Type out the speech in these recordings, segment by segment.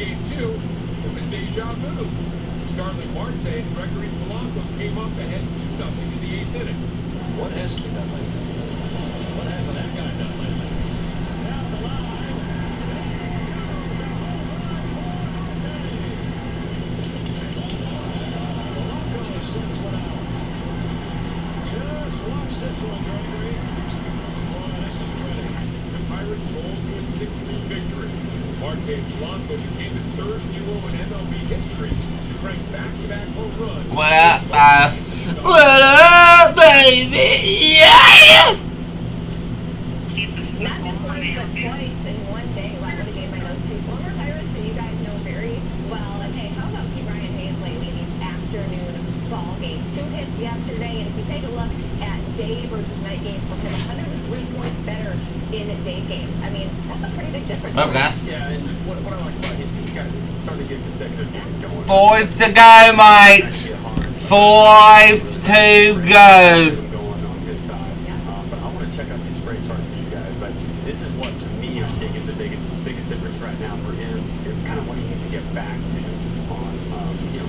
game two, it was deja vu. Starling Marte and Gregory Polanco came up ahead 2-0 in the 8th inning. What has he done lately? What hasn't that guy done lately? Down the line. Polanco sends one out. Just watch this one, Gregory. Boy, this is pretty. The Pirates rolled to a 6-2 victory. Marte and Polanco became the third duo in MLB history to crank back-to-back home runs. What up, what up, baby? Yeah! Not just once, but twice in one day. Wow, what a game by those two former Pirates that you guys know very well. And hey, how about Brian Hayes lately in these afternoon ball games? 2 hits yesterday, and if you take a look at day versus night games for him, 103 points better in day games. I mean, that's a pretty big difference. What's up, guys? Yeah, and what I like about his guys is starting to get consecutive games going. 5 to go, mate. 5 to go. Going on his side. But I want to check out these spray charts for you guys. Like, this is what, to me, I think is the biggest difference right now for him. It's kind of what he needs to get back to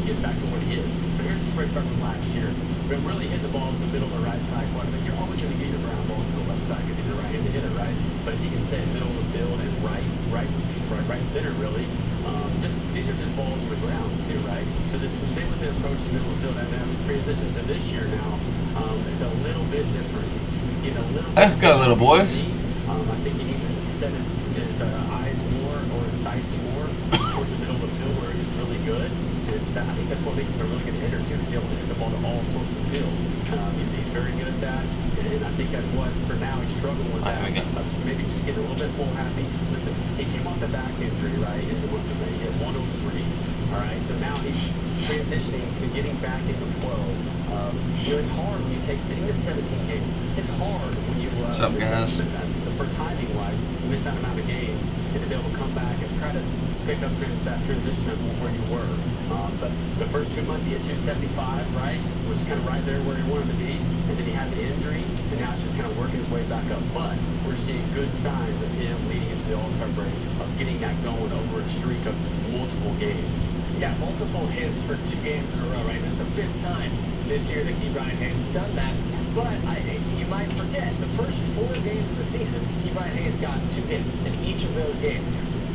get back to what he is. So here's the spray chart from last year. But really hit the ball in the middle of the right side quite a bit. You're always going to get your ground balls to the left side because he's a right-handed hitter, right? But if he can stay in the middle of the field and right center, really, these are just balls on the grounds too, right? So this is stay with the approach to the middle of the field, and then transition to this year now. It's a little bit different. He's a little. Let's go, little boys. I think he needs to set his eyes more or his sights more towards the middle of the field where he's really good. And I think that's what makes him a really good hitter too. He's able to hit the ball to all sorts of field. He's very good at that, and I think that's what for now he's struggling with that. Maybe just getting a little bit full happy. Listen, he came off the back injury, right? In the month of May, he had 103. All right, so now he's transitioning to getting back in the flow. It's hard when you take sitting to 17 games. It's hard when you What's up, guys? for timing wise, you miss that amount of games and to be able to come back and try to pick up that transition of where you were. But the first 2 months he had 275, right? Was kind of right there where he wanted to be, and then he had the injury, and now it's just kind of working his way back up. But we're seeing good signs of him leading into the All-Star break, of getting that going over a streak of multiple games. Yeah, multiple hits for 2 games in a row, right? It's the 5th time this year that Brian Hayes has done that. But you might forget, the first 4 games of the season, Brian Hayes got 2 hits in each of those games.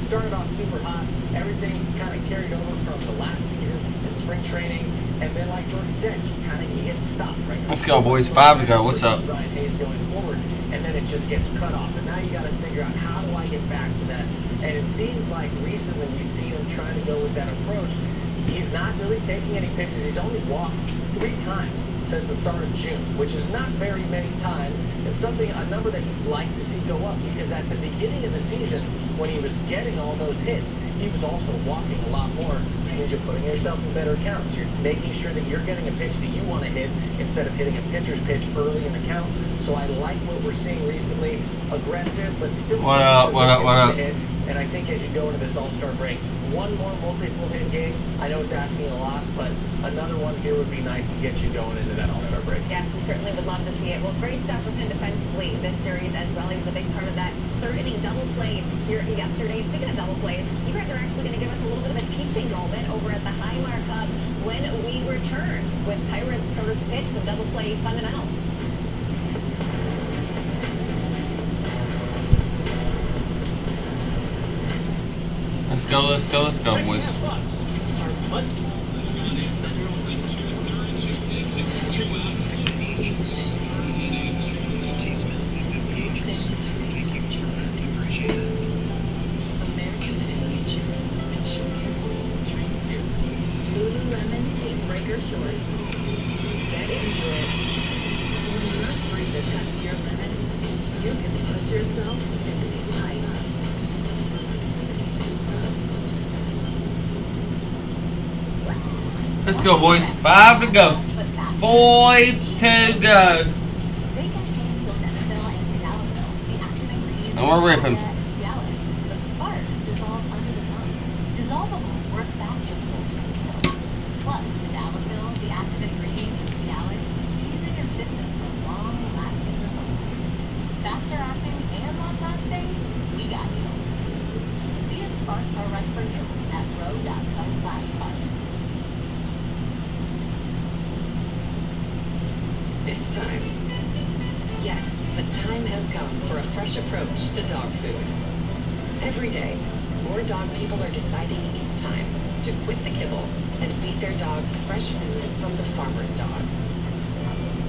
Started off super hot, everything kind of carried over from the last season in spring training, and then like Jordy said, he gets stopped, right? Let's go, boys. 5 to go. What's up? Brian Hayes going forward, and then it just gets cut off. And now you got to figure out, how do I get back to that? And it seems like recently you've seen him trying to go with that approach. He's not really taking any pitches. He's only walked 3 times since the start of June, which is not very many times. It's a number that you'd like to see go up, because at the beginning of the season, when he was getting all those hits, he was also walking a lot more, which means you're putting yourself in better accounts. You're making sure that you're getting a pitch that you want to hit instead of hitting a pitcher's pitch early in the count. So I like what we're seeing recently. Aggressive, but still. What up? And I think as you go into this All-Star break, one more multiple hit game. I know it's asking a lot, but another one here would be nice to get you going into that All-Star break. Yes, we certainly would love to see it. Well, great stuff from him defensively this series as well. He was a big part of that 3rd inning double play here yesterday. Speaking of double plays, you guys are actually going to give us a little bit of a teaching moment over at the Highmark Hub when we return with Pirates first pitch, some double play fundamentals. Let's go, boys. Lululemon Breaker Shorts. Get into it. When you're free to test your limits, you can push yourself to new heights. Let's go, boys. 5 to go. 5 to go. They contain sildenafil and tadalafil, the active ingredient And we're ripping. Cialis, but sparks dissolve under the tongue. Dissolvables work faster than old-school pills. Plus, tadalafil, the active ingredient in Cialis, stays in your system for long-lasting results. Faster acting and long-lasting? We got you. See if sparks are right for you at fresh approach to dog food. Every day, more dog people are deciding it's time to quit the kibble and feed their dogs fresh food from the farmer's dog.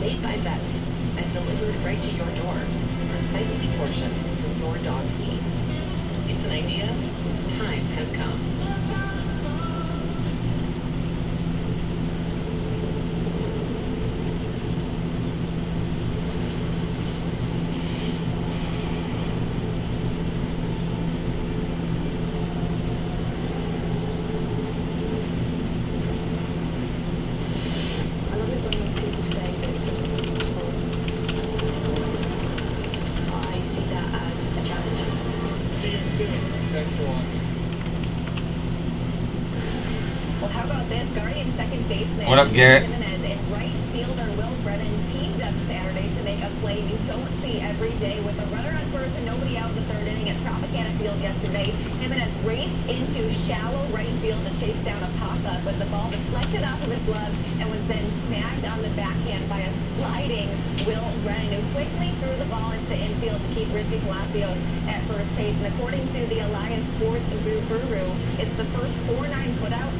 Made by vets and delivered right to your door, precisely portioned for your dog's needs. It's an idea whose time has come. I love it when people say that someone's useful. I see that as a challenge. See you soon. Thanks for watching. Well, how about this? Guardian second baseman What up, Garrett? Jimenez and right fielder Will Brennan teamed up Saturday to make a play you don't see every day. With a runner on first and nobody out in the third inning at Tropicana Field yesterday, Jimenez raced into shallow right field to chase down a pop-up, but the ball deflected off of his glove and was then snagged on the backhand by a sliding Will Brennan, who quickly threw the ball into the infield to keep Rizky Palacios at first base. And according to the Alliance Sports Guru, it's the first 4-9 putout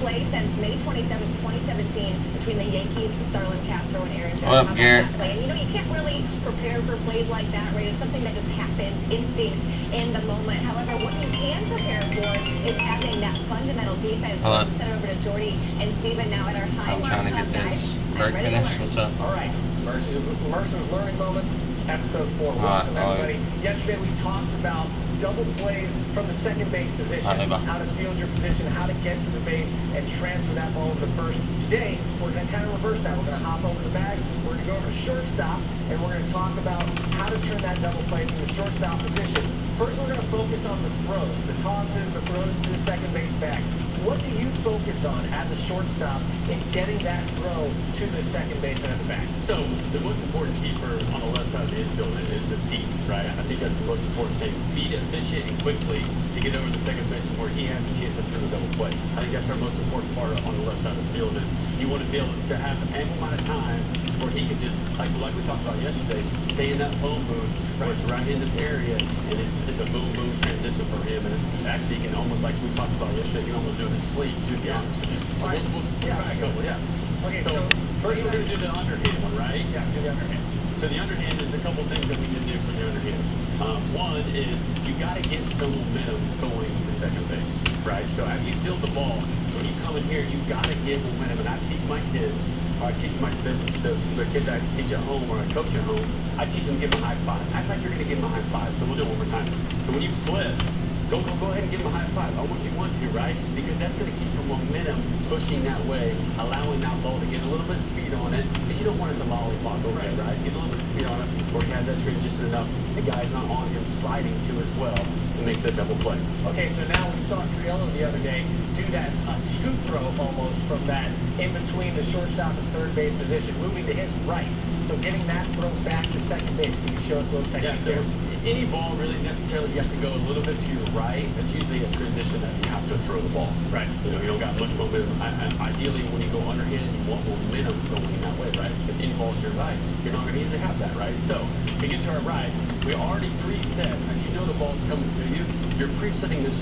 play since May 27, 2017 between the Yankees, Starlin Castro, and Aaron Judge. What up, How about Garrett? that play? And you know, you can't really prepare for plays like that, right? It's something that just happens, instinct in the moment. However, what you can prepare for is having that fundamental defense. Hello. So send it over to Jordy and Steven now at our high I'm trying to get this break finished. What's up? All right, Mercer's Learning Moments, episode 4. All right, Welcome, everybody. Yesterday we talked about double plays from the second base position, All right, bye. how to field your position, how to get to the base, and transfer that ball over to first. Today, we're going to kind of reverse that. We're going to hop over the bag, we're going to go over to shortstop, and we're going to talk about how to turn that double play from the shortstop position. First, we're going to focus on the throws, the tosses, the throws to the second base bag. What do you focus on as a shortstop in getting that throw to the second baseman at the back? So the most important keeper on the left side of the infield is the feet, right? I think that's the most important thing. Feet efficient and quickly to get over the second baseman where he has a chance to turn the double play. I think that's our most important part on the left side of the field is you want to be able to have an ample amount of time where he can just, like we talked about yesterday, stay in that phone booth where it's right in this area and it's a boom transition for him. And it's actually, you can almost, like we talked about yesterday, you can almost do it in sleep, to be honest with you. So All right. we'll try a couple, yeah. Okay, So first we're going to do the underhand one, right? Yeah, do the underhand. So the underhand, there's a couple things that we can do for the underhand. One is you got to get some momentum going to second base, right? So after you field the ball, when you come in here, you've got to get momentum. And I teach my kids, or I teach the kids I teach at home or I coach at home, I teach them to give them a high five. Act like you're going to give them a high five. So we'll do it one more time. So when you flip, go ahead and give them a high five. Almost you want to, right? Because that's going to keep your momentum pushing that way, allowing that ball to get a little bit of speed on it. Because you don't want it to lollipop over it, right? Get a little bit of speed on it where he has that transition enough. The guy's not on him sliding to as well to make the double play. Okay, so now we saw Triello the other day do that scoop throw almost from that in between the shortstop and third base position, moving to his right. So getting that throw back to second base. Can you show us a little technique Yeah, so there? any ball really necessarily you have to go a little bit to your right. That's usually a transition that you have to throw the ball. Right. You know, you don't got much momentum. Ideally, when you go underhand, you want momentum going that way, right? If any ball to your right, you're not going to easily have that, right? So to get to our right, we already preset. As you know the ball's coming to you, you're presetting this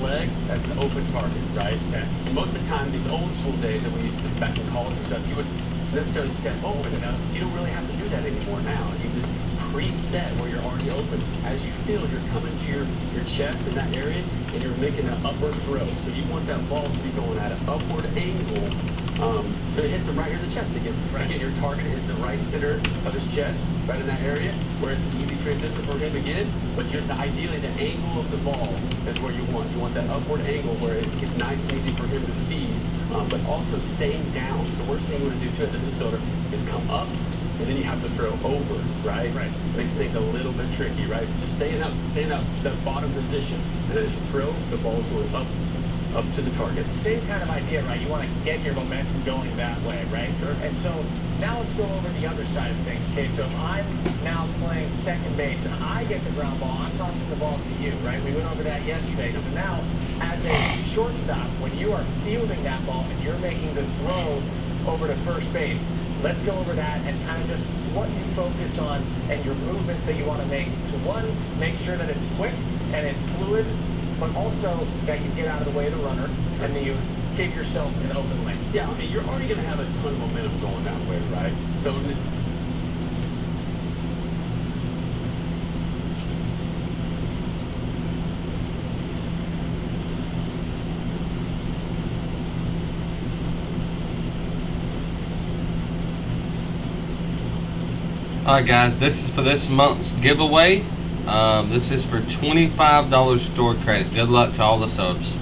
leg as an open target, right? And most of the time, these old school days that we used to back in college and stuff, you would necessarily step open enough. You don't really have to do that anymore now. You just preset where you're already open. As you feel, you're coming to your chest in that area, and you're making an upward throw. So you want that ball to be going at an upward angle. So it hits him right here in the chest again. Right. Again, your target is the right center of his chest, right in that area, where it's an easy transition for him again. But ideally, the angle of the ball is where you want. You want that upward angle where it gets nice and easy for him to feed, but also staying down. The worst thing you want to do too as an infielder is come up, and then you have to throw over, right? Right. Makes things a little bit tricky, right? Just staying up, that bottom position, and then as you throw, the ball's going up to the target. Same kind of idea, right? You want to get your momentum going that way, right? Sure. And so now let's go over the other side of things. Okay, so if I'm now playing second base and I get the ground ball, I'm tossing the ball to you, right? We went over that yesterday. So now, as a shortstop, when you are fielding that ball and you're making the throw over to first base, let's go over that and kind of just what you focus on and your movements that you want to make to, one, make sure that it's quick and it's fluid, but also that you get out of the way of the runner and then you give yourself an open lane. Yeah, I mean, you're already going to have a ton of momentum going that way, right? So Alright guys, this is for this month's giveaway. This is for $25 store credit. Good luck to all the subs.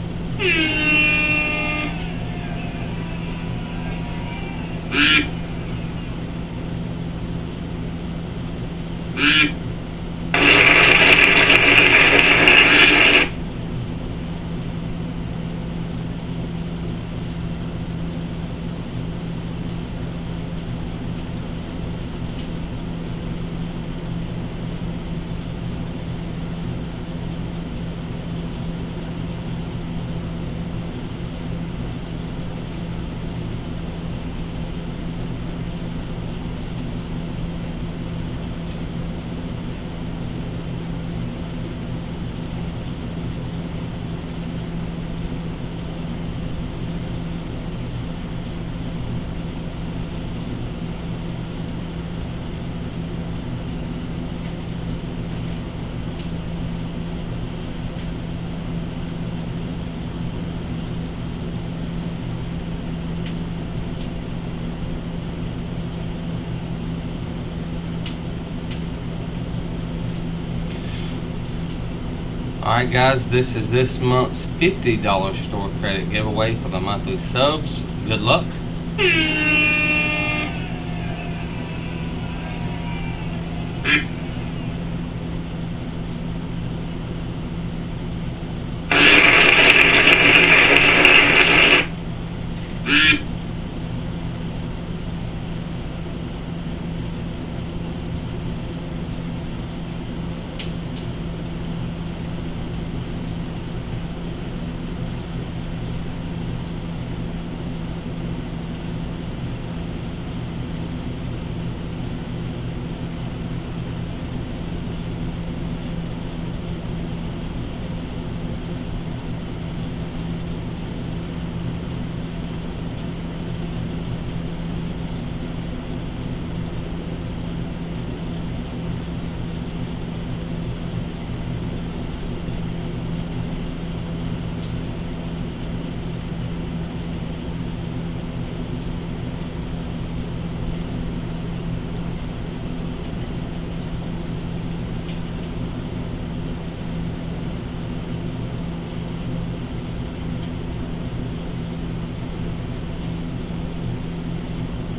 Alright guys, this is this month's $50 store credit giveaway for the monthly subs. Good luck.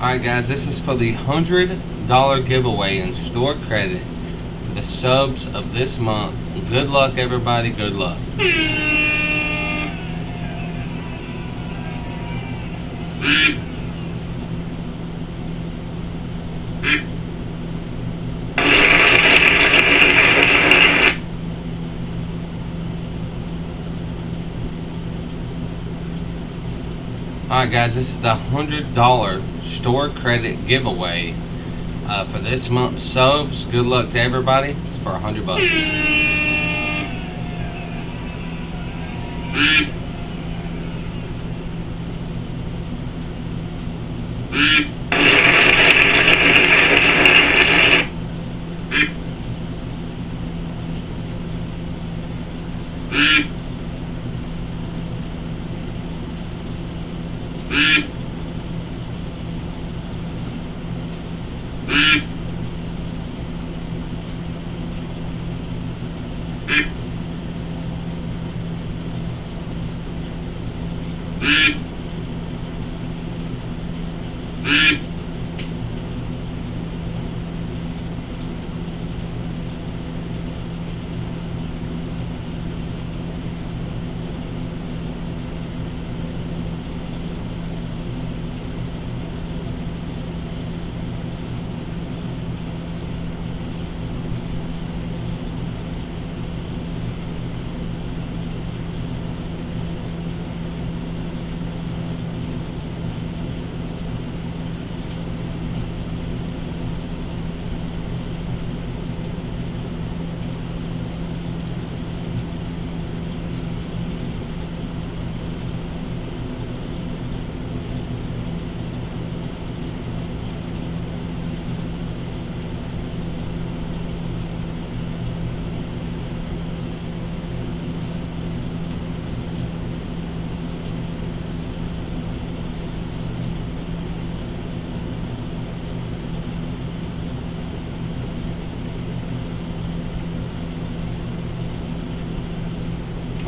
Alright guys, this is for the $100 giveaway in store credit for the subs of this month. Good luck everybody, good luck. Alright guys, this is the $100 store credit giveaway for this month's subs. Good luck to everybody. It's for $100.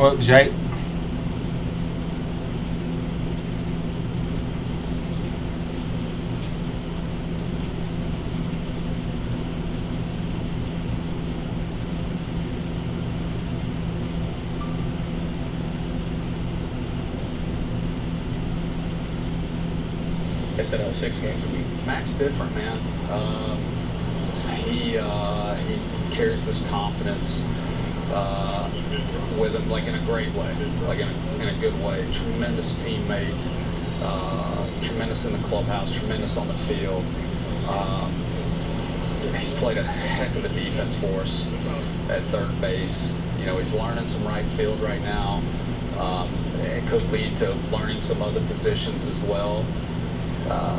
What up, Jake? Instead of 6 games a week. Mac's different, man. He carries this confidence with him, like in a great way, like in a good way. Tremendous teammate, tremendous in the clubhouse, tremendous on the field. He's played a heck of a defense for us at third base. You know, he's learning some right field right now. It could lead to learning some other positions as well.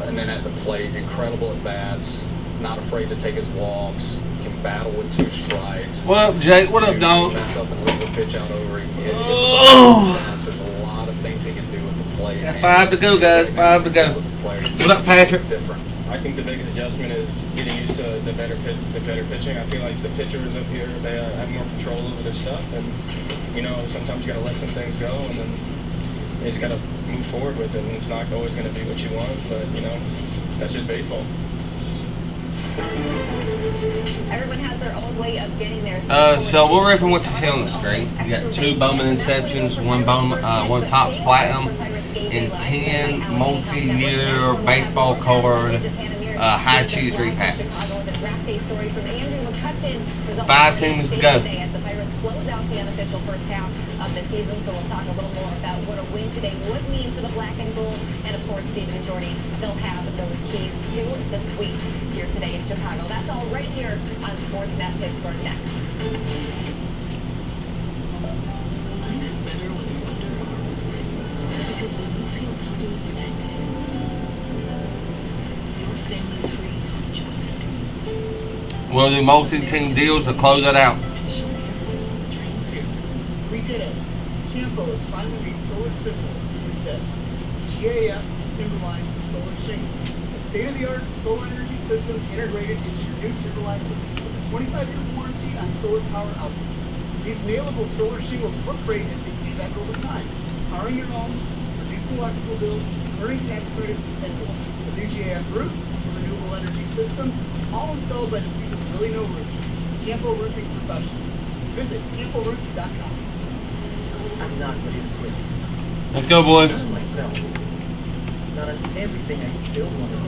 And then at the plate, incredible at bats. He's not afraid to take his walks. Can battle with 2 strikes. What up, Jake? What up, dog? Mess up and leave a pitch out over. He can hit Oh. There's a lot of things he can do with the plate. Got 5 to go, guys. 5 to go. What up, Patrick? It's different. I think the biggest adjustment is getting used to the better pitching. I feel like the pitchers up here, they have more control over their stuff, and you know, sometimes you got to let some things go, and then you just got to move forward with it. And it's not always going to be what you want, but you know, that's just baseball. Everyone has their own way of getting there. So we're ripping what you see on the screen. You got 2 Bowman Inceptions, 1 one Topps Platinum, and 10 multi-year baseball card high cheese repacks. 5 teams to go. As the Pirates close out the unofficial first half of the season, so we'll talk a little more about what a win today would mean for the black and gold, and of course, Stephen and Jordy, they'll have those keys to the sweep here today in Chicago. That's all right here on Sportsnet Pittsburgh next. Life's better when you're under armor. Because when you feel totally protected, your family's free to enjoy their dreams. We'll do multi-team deals to close it out. We did it. Campo is finally made solar simple with this. GAF Timberline Solar Shingles. A state-of-the-art solar energy system integrated into your new Timberline roof with a 25-year warranty on solar power output. These nailable solar shingles look great as they pay back over time. Powering your home, reducing electrical bills, earning tax credits, and more. The new GAF roof, a renewable energy system, all installed by the people who really know roofing. Campo Roofing Professionals. Visit CampoRoofing.com. I'm not ready to quit. Let's go, boys. Not on myself. Not on everything I still want to do.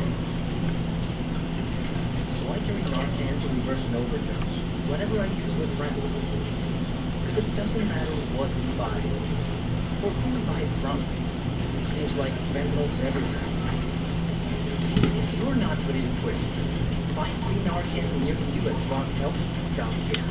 So I carry Narcan to reverse overdose whenever I use with friends. Because it doesn't matter what we buy or who we buy it from. It seems like fentanyl's everywhere. If you're not ready to quit, find free Narcan near you at DrugHelp.care.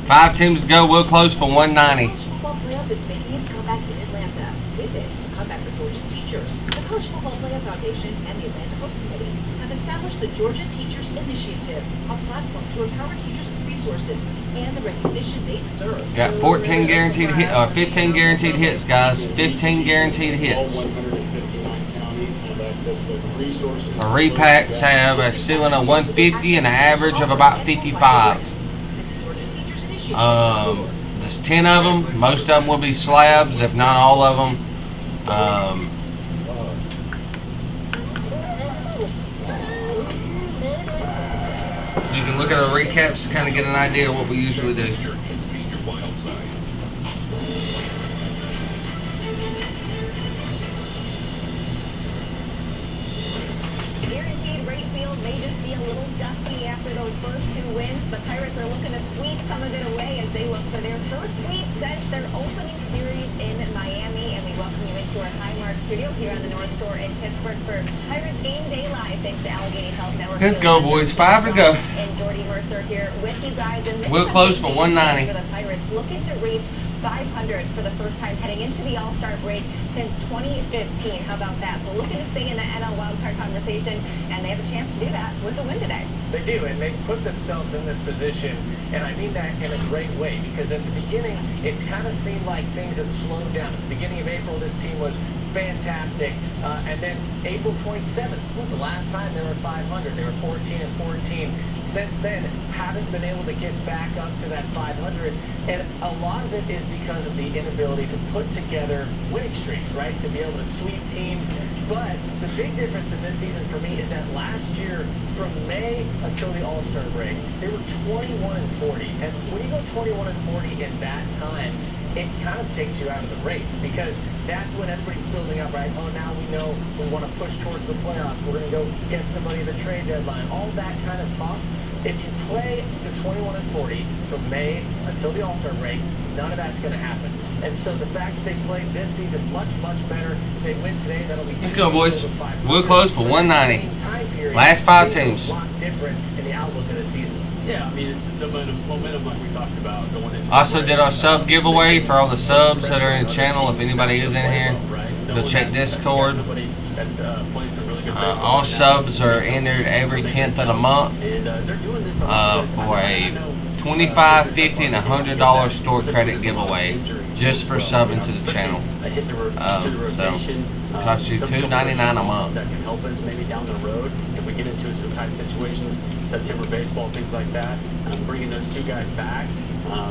5 teams to go. We'll close for 190. College Football Playoff is making its comeback in Atlanta. With it, a comeback for Georgia's teachers. The College Football Playoff Foundation and the Atlanta Host Committee have established the Georgia Teachers Initiative, a platform to empower teachers with resources and the recognition they deserve. Got 14 guaranteed hit, 15 guaranteed hits, guys. 15 guaranteed All hits. 159 counties have access to resources. The repacks have a ceiling of 150 and an average of about 55. There's 10 of them. Most of them will be slabs, if not all of them. You can look at our recaps to kind of get an idea of what we usually do. Guaranteed rate field may just be a little dusty after those first 2 wins. The Pirates are looking to sweep some of it away as they look for their first sweep since their opening series in Miami. And we welcome you into our Highmark studio here on the North Shore in Pittsburgh for Pirates Game Day Live. Thanks to Allegheny Health Network. Let's go, boys. 5 to go. And Jordy Mercer here with you guys. And this We'll is close a for big 190. day for the Pirates looking to reach 500 for the first time heading into the All-Star break since 2015. How about that? So looking to stay in the NL wildcard conversation, and they have a chance to do that with a win today. They do, and they put themselves in this position, and I mean that in a great way, because at the beginning, it kind of seemed like things had slowed down. At the beginning of April, this team was fantastic, and then April 27th was the last time they were 500. They were 14-14. since then haven't been able to get back up to that 500, and a lot of it is because of the inability to put together winning streaks, right? To be able to sweep teams. But the big difference in this season for me is that last year, from May until the All-Star break, they were 21-40, and when you go 21-40 in that time, it kind of takes you out of the race, because that's when everybody's building up, right? Oh, now we know we want to push towards the playoffs. We're going to go get somebody at the trade deadline. All that kind of talk. If you play to 21-40 from May until the All-Star break, none of that's going to happen. And so the fact that they played this season much, much better, they win today, that'll be... Let's go, boys. We'll close for 190. Last 5 teams. A lot different in the outlook of the season. Yeah, I mean, it's the momentum like we talked about going into. Also did our sub giveaway for all the subs that are in the channel. If anybody is in here, go check Discord. All subs are entered every 10th of the month for a $25, $50, and $100 store credit giveaway just for subbing to the channel. So costs you $2.99 a month. That can help us maybe down the road if we get into some tight situations, September baseball, things like that. Bringing those 2 guys back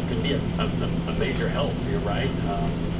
can be a major help. You're right,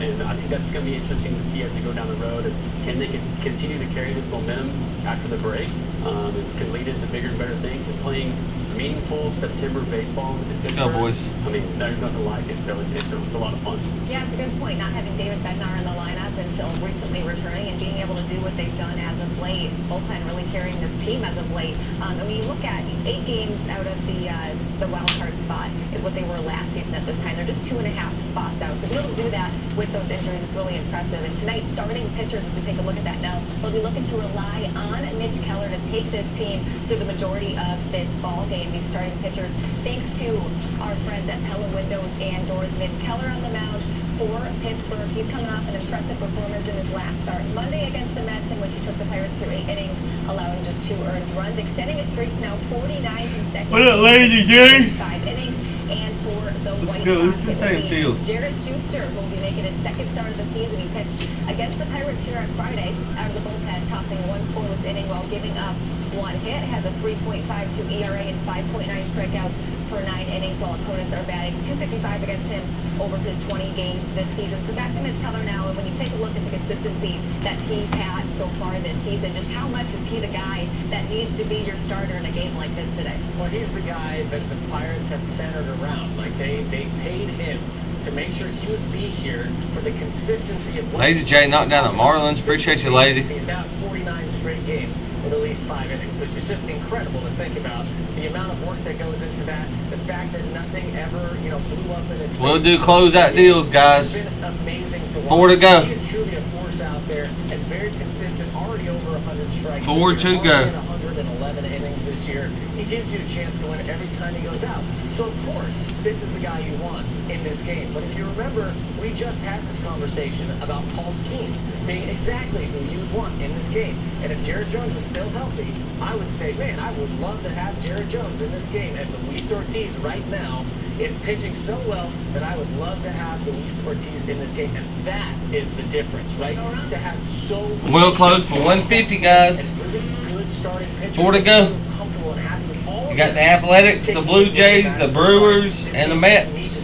and I think that's going to be interesting to see as we go down the road. Can they continue to carry this momentum after the break? It can lead into bigger and better things, and playing meaningful September baseball in Pittsburgh. Go, boys. I mean, there's nothing like it, so it's a lot of fun. Yeah, it's a good point, not having David Bednar in the lineup until recently returning and being able to do what they've done as of late. Bullpen really carrying this team as of late. And when you look at 8 games out of the wild card spot is what they were last season at this time. They're just 2.5 spots out. So to be able to do that with those injuries is really impressive. And tonight's starting pitchers, as we take a look at that now, they'll be looking to rely on Mitch Keller to take this team through the majority of this ball game. These starting pitchers, thanks to our friends at Pella Windows and Doors. Mitch Keller on the mound for Pittsburgh. He's coming off an impressive performance in his last start Monday against the Mets, in which he took the Pirates through 8 innings, allowing just 2 earned runs, extending his streak to now 49 consecutive. What up, ladies, Jay? 5 innings. And for the White go. Sox, Let's the field. Jared Schuster will be making his 2nd start of the season. He pitched against the Pirates here on Friday out of the bullpen, tossing 1 scoreless inning while giving up 1 hit. Has a 3.52 ERA and 5.9 strikeouts for 9 innings, while opponents are batting .255 against him over his 20 games this season. So back to Mitch Keller now, and when you take a look at the consistency that he's had so far this season, just how much is he the guy that needs to be your starter in a game like this today? Well, he's the guy that the Pirates have centered around. Like, they paid him to make sure he would be here for the consistency of... Lazy J knocked down the Marlins. Appreciate you, Lazy. He's now 49 straight games with at least 5 innings, which is just incredible to think about. The amount of work that goes into that, the fact that nothing ever, blew up in his face. We'll do closeout deals, guys. It's been amazing to watch. 4 to go. He is truly a force out there and very consistent, already over 100 strikes. 4 to go. 111 innings this year. He gives you a chance to win every time he goes out. So, of course, this is the guy you want in this game. But if you remember, we just had this conversation about Paul Skeens being exactly who you would want in this game. And if Jared Jones was still healthy, I would say, man, I would love to have Jared Jones in this game. And Luis Ortiz right now is pitching so well that I would love to have Luis Ortiz in this game. And that is the difference, right? To have so... We'll close for 150, guys. Really good starting pitchers. 4 to go. Comfortable and happy with all You got the Athletics, the Blue Jays, the Brewers, and the Mets.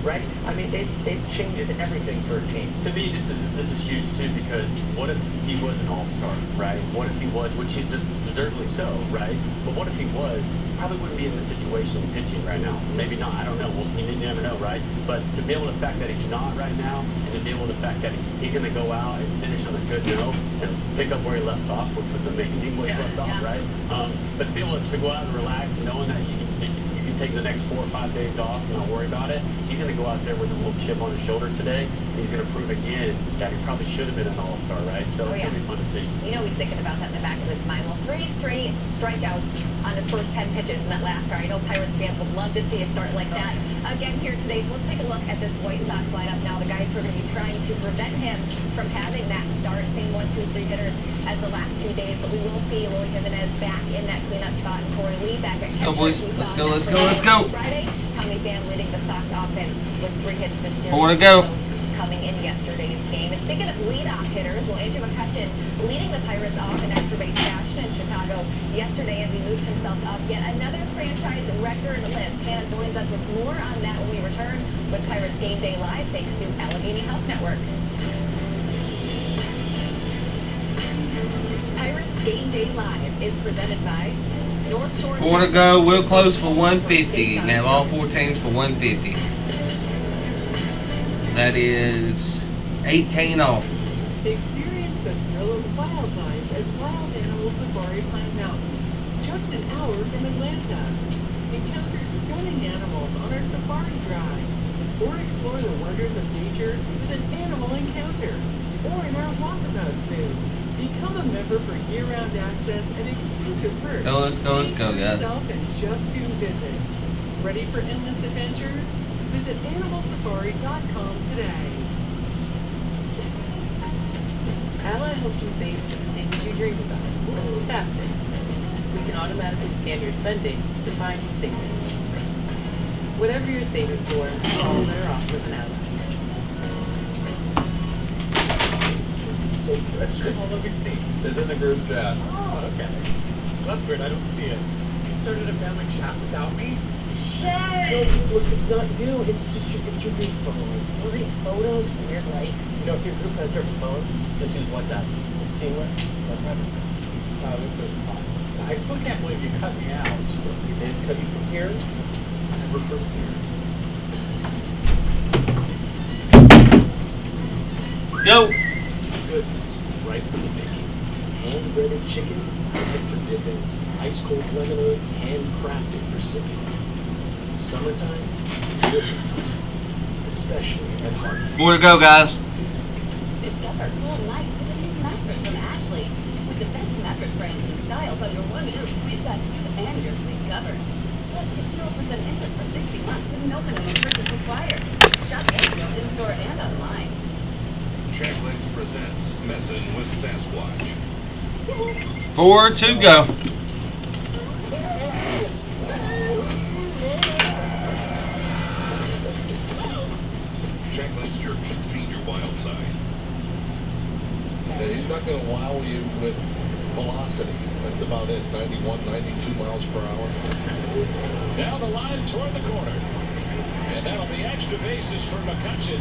Right? I mean, it changes everything for a team. To me, this is huge too, because what if he was an all-star, right? What if he was, which he's deservedly so, right? But what if he was, probably wouldn't be in this situation pitching right now. Maybe not, I don't know. Well, you never know, right? But to be able to fact that he's not right now, and to be able to fact that he's going to go out and finish on a good note and pick up where he left off, which was amazing where he left off, right? But to be able to go out and relax, knowing that you can take the next 4 or 5 days off and not worry about it. He's going to go out there with a little chip on his shoulder today, and he's going to prove again that he probably should have been an all-star, right? So it's going to be fun to see. He's thinking about that in the back of his mind. Well, 3 straight strikeouts on his first 10 pitches in that last start. I know Pirates fans would love to see a start like that again here today. So let's take a look at this White Sox lineup now. The guys who are going to be trying to prevent him from having that start, same 1, 2, 3 hitters as the last 2 days. But we will see Eloy Jimenez back in that cleanup spot, and Corey Lee back at catcher. Let's go, boys. Let's go. Friday, Tommy Pham leading the Sox offense with 3 hits this year. 4 to go. Coming in yesterday's game. And speaking of leadoff hitters, well, Andrew McCutchen leading the Pirates off in extra base fashion. Chicago yesterday as he moves himself up yet another franchise record list. Hannah joins us with more on that when we return with Pirates Game Day Live, thanks to Allegheny Health Network. Pirates Game Day Live is presented by North Shore. 4 to go. We'll close for 150. Now all 4 teams for 150. That is 18 off. Experience the thrill of wildlife at Wild Animal Safari Pine Mountain, just an hour from Atlanta. Encounter stunning animals on our safari drive, or explore the wonders of nature with an animal encounter, or in our walkabout zoo. Become a member for year-round access and exclusive perks. Let's go, guys. Yourself in just 2 visits. Ready for endless adventures? Visit animalsafari.com today. Ally helps you save for the things you dream about. Fasting. We can automatically scan your spending to find you saving. Whatever you're saving for, all better off with an Ally. So precious. Oh, let me see. It's in the group chat. Oh, okay. Well, that's weird. I don't see it. You started a family chat without me? Shame! No, look, it's not you. It's your new phone. Weird photos, weird likes. You know, if your group has different phones, just use WhatsApp. It's seamless. No problem. This is fun. I still can't believe you cut me out. You did cut you from here? Never from here. Let's go. Goodness, right from the making. Hand-breaded chicken, perfect for dipping. Ice-cold lemonade, handcrafted for sipping. Summertime is goodness time, especially at Harvest. 4 to go, guys. Discover cool nights with a new mattress from Ashley. With the best mattress brands and styles under one roof, we've got you and your sleep covered. Plus, get 0% interest for 60 months with no minimum purchase required. Shop Angel in-store and online. Checklinks presents Messing with Sasquatch. 4 to go. Checklinks Jerky. Feed your wild side. Yeah, he's not going to wow you with velocity. That's about it. 91, 92 miles per hour. Down the line toward the corner. And that'll be extra bases for McCutcheon.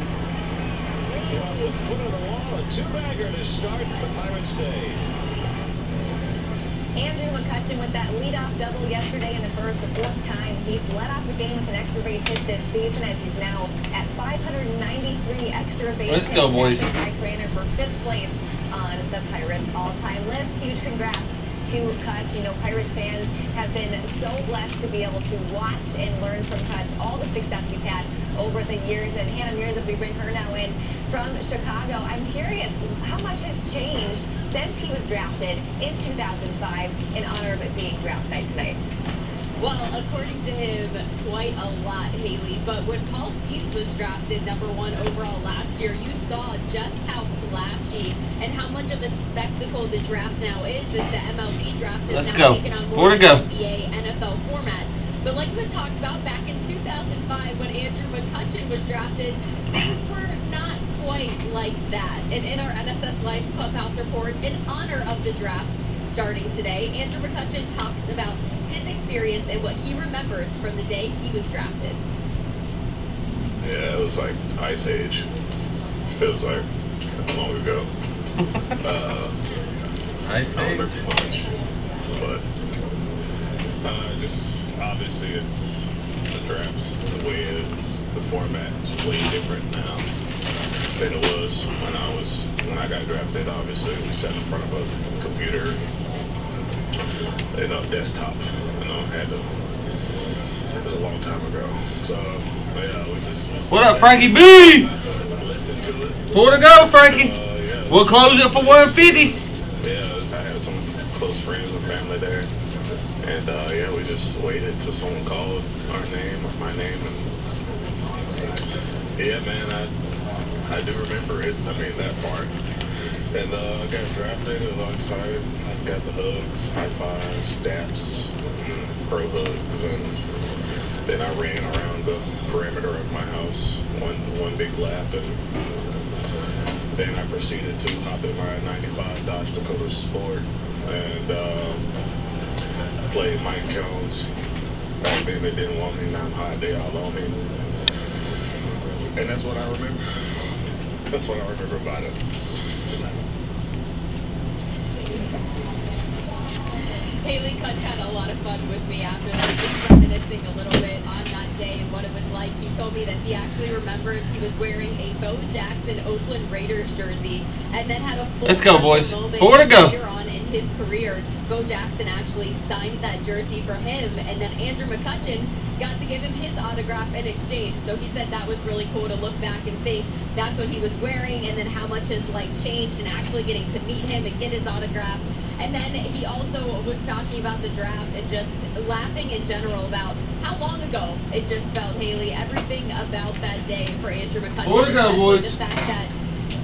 Off the foot of the wall, a 2-bagger to start the Pirates' day. Andrew McCutcheon with that leadoff double yesterday in the first, the 4th time he's led off the game with an extra base hit this season, as he's now at 593 extra base hits. Let's go, boys. Mike Rainer for 5th place on the Pirates all-time list. Huge congrats to Kutch. You know, Pirates fans have been so blessed to be able to watch and learn from Kutch all the success he's had over the years. And Hannah Mears, as we bring her now in from Chicago, I'm curious, how much has changed since he was drafted in 2005 in honor of it being draft night tonight? Well, according to him, quite a lot, Haley. But when Paul Skeens was drafted #1 overall last year, you saw just how flashy and how much of a spectacle the draft now is, as the MLB draft is now taking on more of the NBA, NFL format. But like we talked about back in 2005 when Andrew McCutcheon was drafted, things were not quite like that. And in our NSS Live Clubhouse report, in honor of the draft starting today, Andrew McCutcheon talks about his experience and what he remembers from the day he was drafted. Yeah, it was like Ice Age. Feels like long ago. Ice I don't remember much, but just obviously it's the draft, the way it's the format's way different now than it was when I got drafted. Obviously, we sat in front of a computer, desktop. It was a long time ago. So yeah, we just. What up, Frankie B? Listen to it. 4 to go, Frankie. We'll close it for 150. Yeah, I had some close friends and family there. And yeah, we just waited till someone called our name or my name, and yeah, man, I do remember it. I mean, that part. And I got drafted. I was all excited. I got the hugs, high fives, daps, pro hugs, and then I ran around the perimeter of my house, one big lap, and then I proceeded to hop in my 95 Dodge Dakota Sport and played Mike Jones. Back then they didn't want me, now I'm hot, they all on me. And that's what I remember. That's what I remember about it. Haley Kutch had a lot of fun with me after that, just reminiscing a little bit on that day and what it was like. He told me that he actually remembers he was wearing a Bo Jackson Oakland Raiders jersey and then had a full Let's go, boys. moment 4 to go. later on in his career. Bo Jackson actually signed that jersey for him, and then Andrew McCutchen got to give him his autograph in exchange. So he said that was really cool to look back and think that's what he was wearing, and then how much has like changed, and actually getting to meet him and get his autograph. And then he also was talking about the draft and just laughing in general about how long ago it just felt, Haley. Everything about that day for Andrew McCutchen, 4 to go, especially boys. the fact that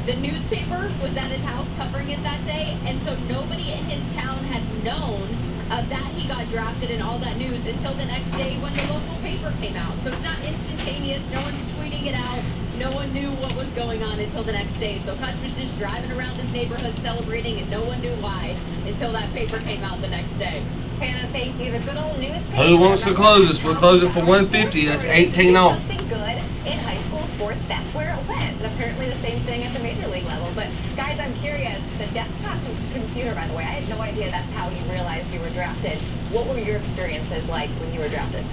the newspaper was at his house covering it that day, and so nobody in his town had known that he got drafted and all that news until the next day when the local paper came out. So it's not instantaneous. No one's tweeting it out. No one knew what was going on until the next day. So Kutch was just driving around his neighborhood celebrating, and no one knew why until that paper came out the next day. Hannah, thank you. The good old newspaper. Who wants to close us? We'll close it for 150. That's 18 off. Something good in high school sports, that's where it went. And apparently the same thing at the major league level. But guys, I'm curious, the desktop computer, by the way, I had no idea that's how you realized you were drafted. What were your experiences like when you were drafted?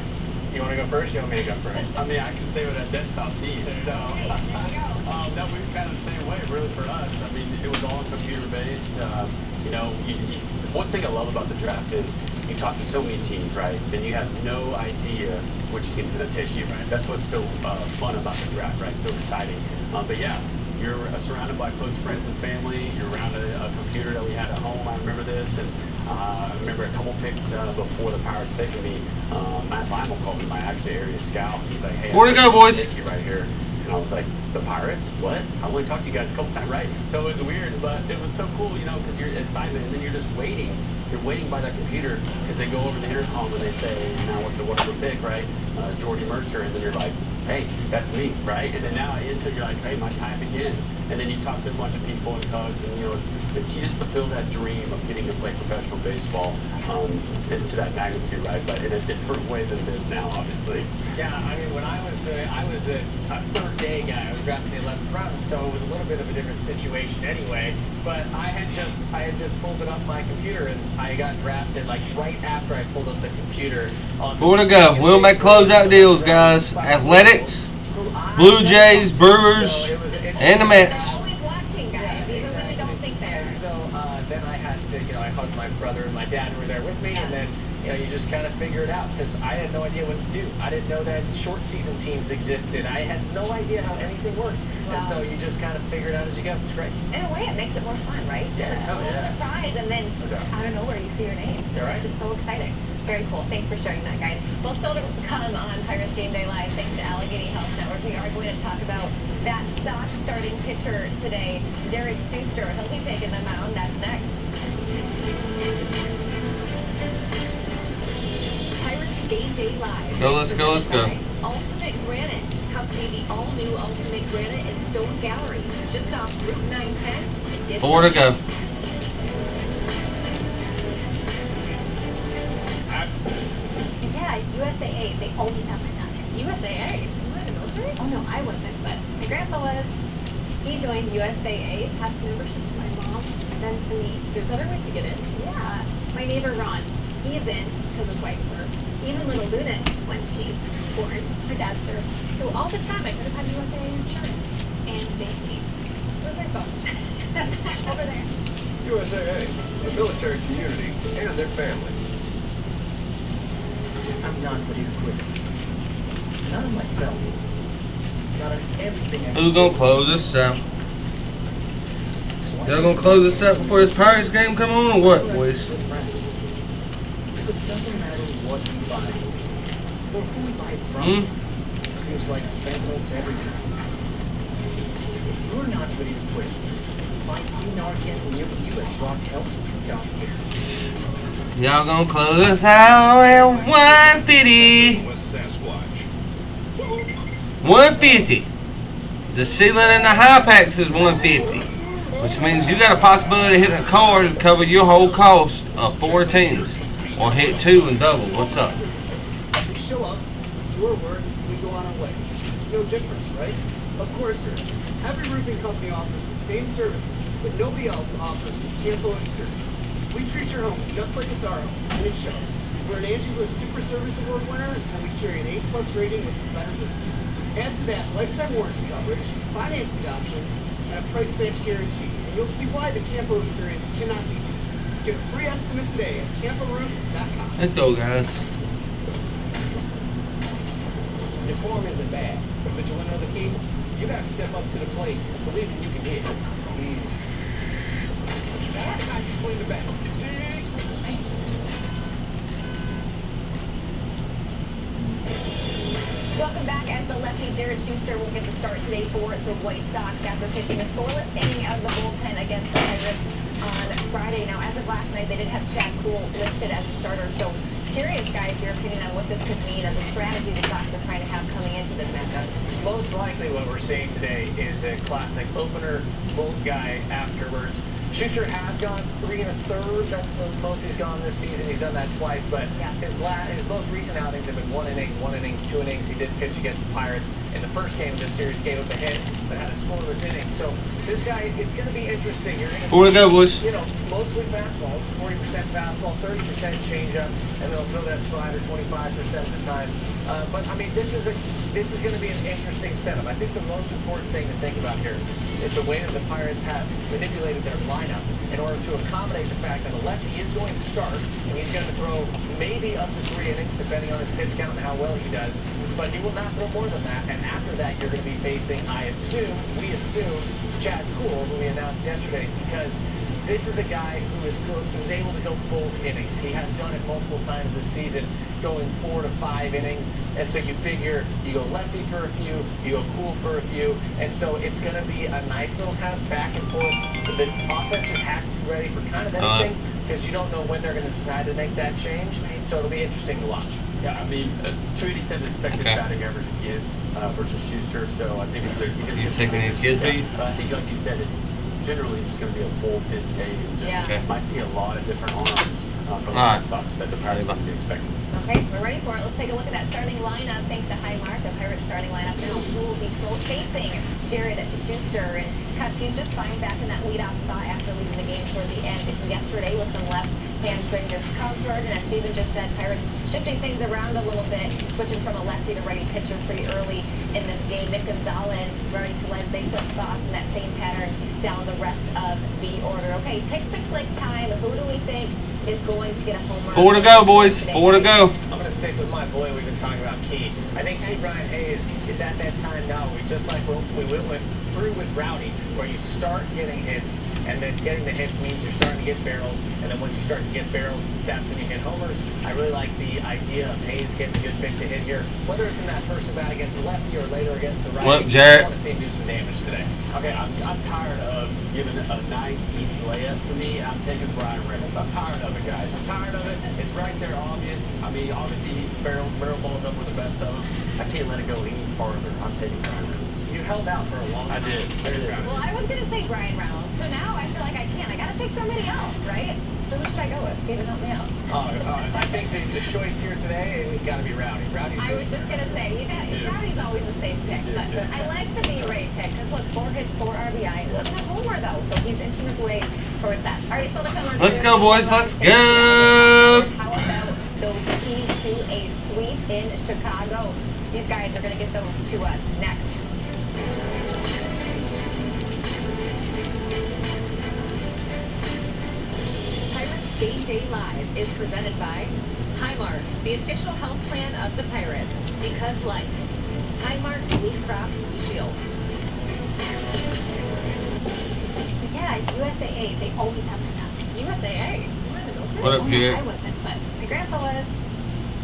You want to go first? You want me to go first? I mean, I can stay with that desktop team. So that was kind of the same way, really, for us. I mean, it was all computer based. You know, one thing I love about the draft is you talk to so many teams, right? And you have no idea which team's going to take you, right? That's what's so fun about the draft, right? So exciting. But yeah, you're surrounded by close friends and family. You're around a computer that we had at home. I remember this, and I remember a couple picks before the Pirates taking me. Matt Lymel called me, my actually area scout. He's like, "Hey, 4 to go, boys." Take you right here." And I was like, "The Pirates? What? I only talked to you guys a couple times, right?" So it was weird, but it was so cool, you know, because you're excited, and then you're just waiting. You're waiting by that computer because they go over the intercom and they say, "Now what's the whatever pick, right? Jordy Mercer," and then you're like, "Hey, that's me," right? And then now instantly you're like, "Hey, my time begins." And then you talk to a bunch of people and tugs, and you know, it's you just fulfill that dream of getting to play professional baseball and to that magnitude, right? But in a different way than it is now, obviously. Yeah, I mean, when I was a third day guy. I was drafted in the 11th round, so it was a little bit of a different situation anyway. But I had just pulled it up my computer, and I got drafted like right after I pulled up the computer. 4 to go. We'll make closeout deals, guys. Athletics, Blue Jays, Brewers, and the Mets. Always watching, guys, even when you don't think they're. And so then I had to, you know, I hugged my brother and my dad who were there with me, and then, you know, you just kind of figure it out because I had no idea what to do. I didn't know that short season teams existed. I had no idea how anything worked. Wow. And so you just kind of figure it out as you go. It's great. In a way, it makes it more fun, right? Yeah. It's a little surprise, and then out of nowhere you see your name. You're right. It's just so exciting. Very cool. Thanks for sharing that, guys. Well, still to come on Pirates Game Day Live, thanks to Allegheny Health Network. We are going to talk about that Sox starting pitcher today, Derek Schuster. He'll be taking the mound. That's next. Pirates Game Day Live. Go, let's go, let's go. Ultimate Granite. Come see the all-new Ultimate Granite and Stone Gallery, just off Route 910. 4 to go. Yeah, USAA. They always have my nugget. USAA? You were in the military? Oh, no, I wasn't, but my grandpa was. He joined USAA, passed membership to my mom, then to me. There's other ways to get in? Yeah. My neighbor Ron, he's in because his wife served. Even little Luna, when she's born, her dad served. So all this time I could have had USAA insurance. And they paid. Where's my phone? Over there. USAA, the military community, and their families. I'm not ready to quit. Not on myself. Not on everything I Who's gonna close this out? Y'all gonna close this out before this Pirates game come on, or what, boys? Because it doesn't matter what we buy, or who we buy it from. Seems like fentanyl everything. If you're not ready to quit, find Narcan near you at rockhealth.care. Y'all gonna close us out at 150. 150. The ceiling in the high packs is $150, which means you got a possibility of hitting a card to cover your whole cost of 4 teams, or hit 2 and double. What's up? We show up, do our work, and we go on our way. There's no difference, right? Of course there is. Every roofing company offers the same services, but nobody else offers the Campo experience. We treat your home just like it's our home, and it shows. We're an Angie's List Super Service Award winner, and we carry an A+ rating with the Better Business. Add to that lifetime warranty coverage, financing options, and a price match guarantee, and you'll see why the Campo experience cannot be beat. Get a free estimate today at CampoRoof.com. Let's go, guys. Your form isn't bad, but you want to know the key? You got to step up to the plate, believing you can hit. That's how you swing the bat. Welcome back as the lefty Jared Schuster will get the start today for the White Sox after pitching a scoreless inning out of the bullpen against the Pirates on Friday. Now, as of last night, they did have Chad Kuhl listed as a starter, so curious, guys, your opinion on what this could mean of the strategy the Sox are trying to have coming into this matchup. Most likely what we're seeing today is a classic opener, bolt guy afterwards. Schuster has gone 3 1/3. That's the most he's gone this season. He's done that twice, but his most recent outings have been 1 inning, 2 innings. He did pitch against the Pirates in the first game of this series, gave up a hit, but had a scoreless inning. So this guy, it's going to be interesting. You're going to 4 to go, boys. You know, mostly fastballs, 40% fastball, 30% changeup, and they'll throw that slider 25% of the time. But I mean, this is going to be an interesting setup. I think the most important thing to think about here is the way that the Pirates have manipulated their lineup in order to accommodate the fact that the lefty is going to start, and he's going to throw maybe up to 3 innings, depending on his pitch count and how well he does. But he will not throw more than that. And after that, you're going to be facing, we assume, Chad Kuhl, who we announced yesterday, because this is a guy who's able to go full innings. He has done it multiple times this season, going 4 to 5 innings. And so you figure you go lefty for a few, you go Kuhl for a few, and so it's going to be a nice little kind of back and forth. The offense just has to be ready for kind of anything, because you don't know when they're going to decide to make that change. So it'll be interesting to watch. Yeah, I mean, 287 expected batting average against versus Schuster, so I think it's You thinking it's good, Pete? I think, like you said, it's generally just going to be a bullpen day. I see a lot of different arms from the White Sox that the Pirates might be expecting. Okay, we're ready for it. Let's take a look at that starting lineup. Thanks to Highmark, the Pirates starting lineup now. Who will be facing Jared Schuster? And Kutch, he's just fine back in that leadoff spot after leaving the game toward the end yesterday with some left hamstring discomfort. And as Steven just said, Pirates shifting things around a little bit, switching from a lefty to righty pitcher pretty early in this game. Nick Gonzalez, Brody Tellez, they put spots in that same pattern down the rest of the order. Okay, pick-to-click time. Who do we think is going to get a home run? 4 to go, boys. 4 to go. I'm going to stick with my boy we've been talking about, Key. I think Brian Hayes is at that time now. Just like we went through with Rowdy, where you start getting hits, and then getting the hits means you're starting to get barrels, and then once you start to get barrels, that's when you hit homers. I really like the idea of Hayes getting a good pitch to hit here, whether it's in that first at-bat against the lefty or later against the righty. Well, Jarrett. I want to see him do some damage today. Okay, I'm tired of giving a nice, easy layup to me. I'm taking Brian Reynolds. I'm tired of it, guys. I'm tired of it. It's right there, obvious. I mean, obviously he's barrel balled up with the best of them. I can't let it go any farther. I'm taking Brian Reynolds. You held out for a long time. I did. Well, I was going to say Brian Reynolds, so now I feel like I can't. I got to pick somebody else, right? So who should I go with? Steven, help me out. I think the choice here today, it's got to be Rowdy. I was just going to say, Rowdy's always a safe pick, but I like the B-Ray pick, because look, 4 hits, 4 RBI. That's a homer, though, so he's inching his way towards that. All right, so the number Let's go, boys. Let's go. How about those keys to a sweep in Chicago? These guys are going to get those to us next. Pirates Game Day Live is presented by Highmark, the official health plan of the Pirates. Because life. Highmark Blue Cross Blue Shield. So yeah, USAA, they always have my stuff. USAA? You were in the military? What up, Pierre? I wasn't, but my grandpa was.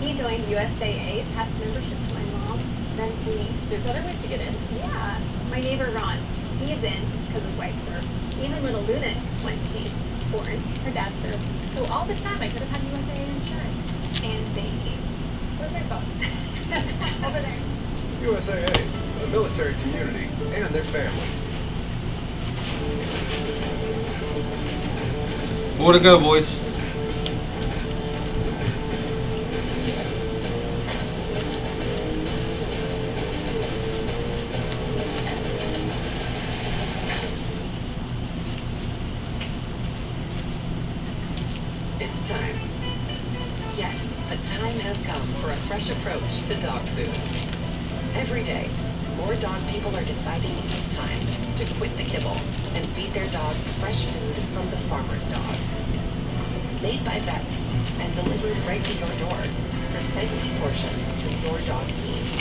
He joined USAA, passed membership to my mom, then to me. There's other ways to get in? Yeah. My neighbor Ron, he's in because his wife served. Even little Luna, when she's born, her dad served. So all this time I could have had USAA insurance. And baby. Where's my phone? Over there. USAA, a military community, and their families. 4 to go, boys. It's time. Yes, the time has come for a fresh approach to dog food. Every day, more dog people are deciding it's time to quit the kibble and feed their dogs fresh food from the farmer's dog. Made by vets and delivered right to your door, precisely portioned for your dog's needs.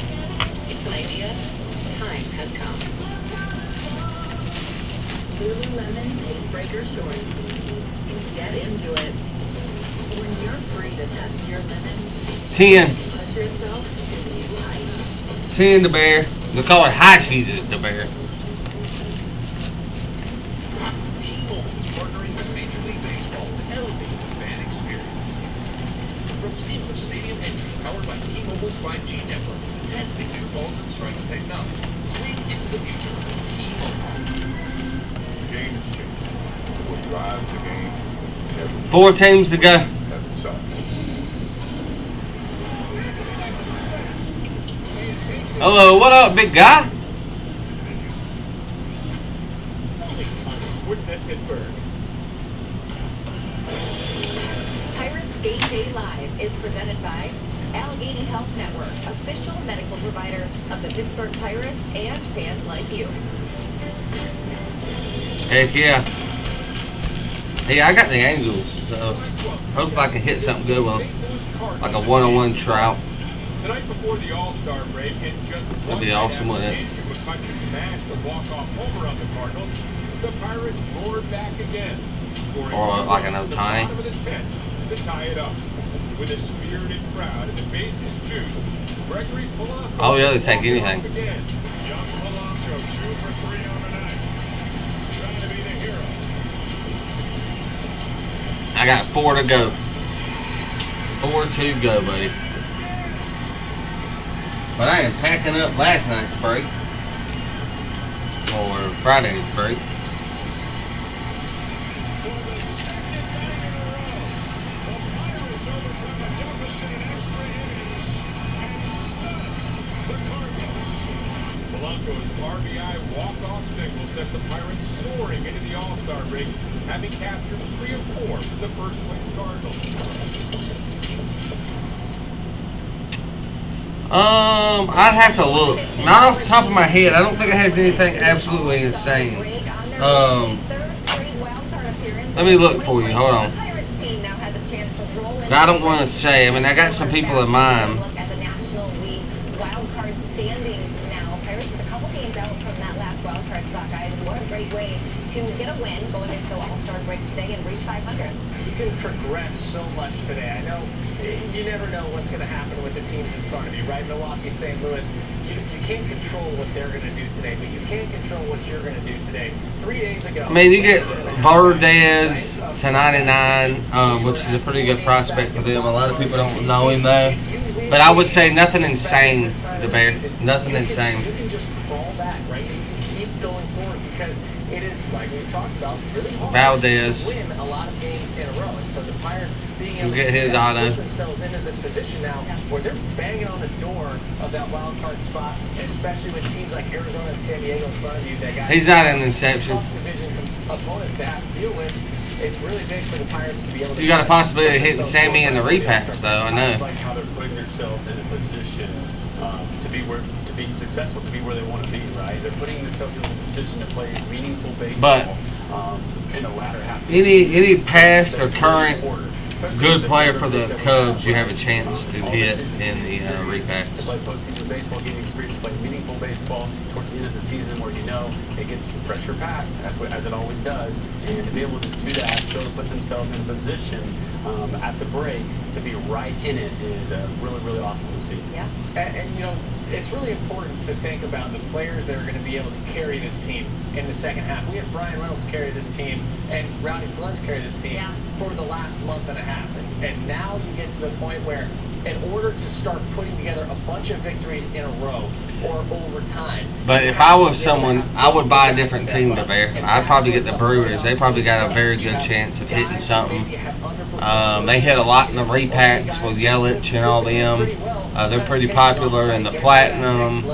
It's an idea whose time has come. Lululemon Icebreaker Shorts. Get into it. When you're free to test your limits, 10. push yourself to new heights. 10 the bear. They call it high cheeses the bear. T-Mobile is partnering with Major League Baseball to elevate the fan experience. From seamless stadium entry powered by T-Mobile's 5G network to testing new balls and strikes technology, swing into the future with T-Mobile. The game is changing. What drives the game? 4 teams to go. Every side. Hello, what up, big guy? Only on Sportsnet Pittsburgh. Pirates Game Day Live is presented by Allegheny Health Network, official medical provider of the Pittsburgh Pirates and fans like you. Heck yeah. Hey, I got the Angels, so hopefully I can hit something good with them. Like a one-on-one trout. The night before the All-Star break, in just That'd be awesome, wouldn't it? it was country smashed a walk-off homer on the Cardinals. The Pirates roared back again, scoring Or like an at the Ohtani. bottom of the 10th to tie it up. With a spirited crowd and the bases juiced, Gregory Polanco. Oh yeah, they take walked anything. off again. Young Polanco, 2 for 3 on the night. Trying to be the hero. I got 4 to go. 4 to go, buddy. But I am packing up last night's break. Or Friday's break. Polanco's RBI walk-off single set the Pirates soaring into the All-Star break, having captured 3 of 4 for the first-place Cardinals. I'd have to look. Not off the top of my head. I don't think it has anything absolutely insane. Let me look for you. Hold on. I don't want to say. I mean, I got some people in mind. Look at the National League wildcard standings now. Pirates just a couple games out from that last wildcard spot, guys. What a great way to get a win going into the All-Star break today and reach 500. You can progress so much today. I know you never know what's going to happen with the teams in front of you, right? Milwaukee, St. Louis, you can't control what they're going to do today, but you can control what you're going to do today. 3 days ago. I mean, you get Valdez to 99, which is a pretty good prospect for them. A lot of people don't know him though. But I would say nothing insane, the Bears. Nothing insane. You can just crawl back, right? You can keep going forward because it is, like we talked about, really hard Valdez. to win a lot of games in a row. And so the Pirates being able We'll get his to auto. push themselves into this position now where they're banging on the door of that wild card spot, and especially with teams like Arizona and San Diego in front of you that got He's not an inception. tough division opponents to have to deal with. It's really big for the Pirates to be able to. You got a possibility of hitting Sammy in the repacks, though. I I know. just like how they're putting themselves in a position to be successful, to be where they want to be. Right? They're putting themselves in a position to play meaningful baseball. In the latter half. Any past or current good player for the Cubs, you have a chance to hit in the repacks. To play postseason baseball, getting experience to play meaningful baseball towards the end of the season where you know it gets pressure packed, as it always does, and to be able to do that, to be able to put themselves in a position at the break to be right in it is really, really awesome to see. Yeah. And you know, it's really important to think about the players that are going to be able to carry this team in the second half. We had Brian Reynolds carry this team and Rowdy Tellez carry this team for the last month and a half. And now you get to the point where in order to start putting together a bunch of victories in a row, or over time. But if I was someone, I would buy a different team to bear. I'd probably get the Brewers. They probably got a very good chance of hitting something. They hit a lot in the repacks with Yelich and all them. They're pretty popular in the Platinum.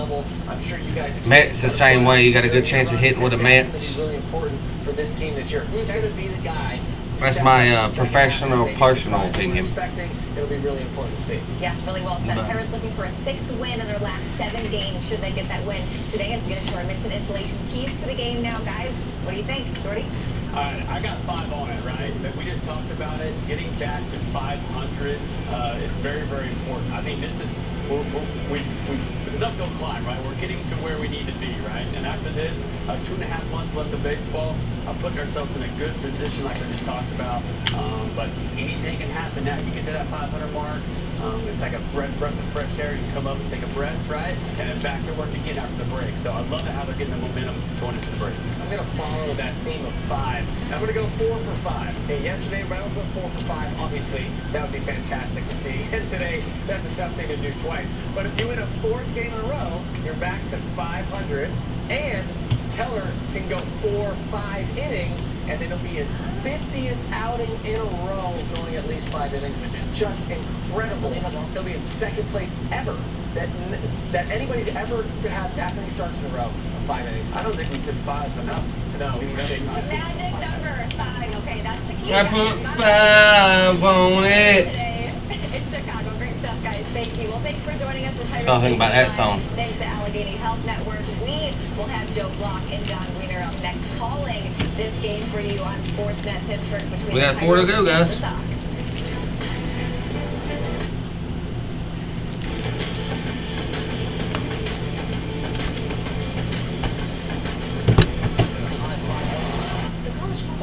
Mets the same way. You got a good chance of hitting with the Mets. For this team this year, who's going to be the guy? That's my professional, personal opinion. It'll be really important to see. Yeah, really well said. Pirates looking for a 6th win in their last 7 games. Should they get that win today and get assurance and insulation keys to the game now, guys? What do you think, Jordy? I got 5 on it, right? But we just talked about it. Getting back to 500 is very, very important. I think this is it's an uphill climb, right? We're getting to where we need to be, right? And after this, 2.5 months left of baseball, putting ourselves in a good position, like we just talked about. But anything can happen now. You get to that 500 mark. It's like a breath of fresh air. You come up and take a breath, right? And then back to work again after the break. So I love how they're getting the momentum going into the break. I'm going to follow that theme of 5. I'm going to go 4 for 5. Okay, yesterday, Reynolds went 4 for 5. Obviously, that would be fantastic to see. And today, that's a tough thing to do twice. But if you win a 4th game in a row, you're back to 500. And Keller can go 4-5 innings, and then it'll be his 50th outing in a row going at least 5 innings, which is just incredible. He'll be in 2nd place ever that anybody's ever to have that many starts in a row of 5 innings. I don't think we said 5 enough to know. Magic number 5. Okay, that's the key. I put 5 on it. It's Chicago. Great stuff, guys. Thank you. Well, thanks for joining us. I'll think about that song. Thanks to Allegheny Health Network. We will have Joe Block and John Wiener up next calling this game for you on Sportsnet Pittsburgh. Between We got 4 to go, guys.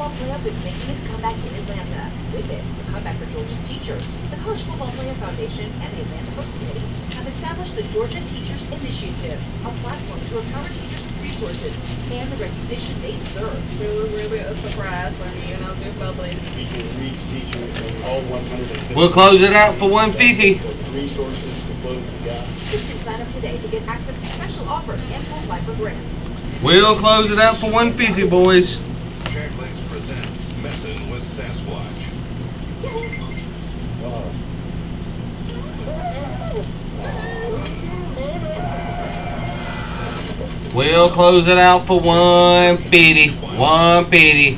Playoff is making its comeback in Atlanta. With it, the comeback for Georgia's teachers. The College Football Playoff Foundation and the Atlanta Host Committee have established the Georgia Teachers Initiative, a platform to empower teachers with resources and the recognition they deserve. It was really a surprise for me, and I'll do public. We can reach teachers in all 150. We'll close it out for 150. Resources to close the gap. You can sign up today to get access to special offers and full lifer grants. We'll close it out for 150, boys. Checklist presents Messing with Sasquatch. We'll close it out for 150. 150.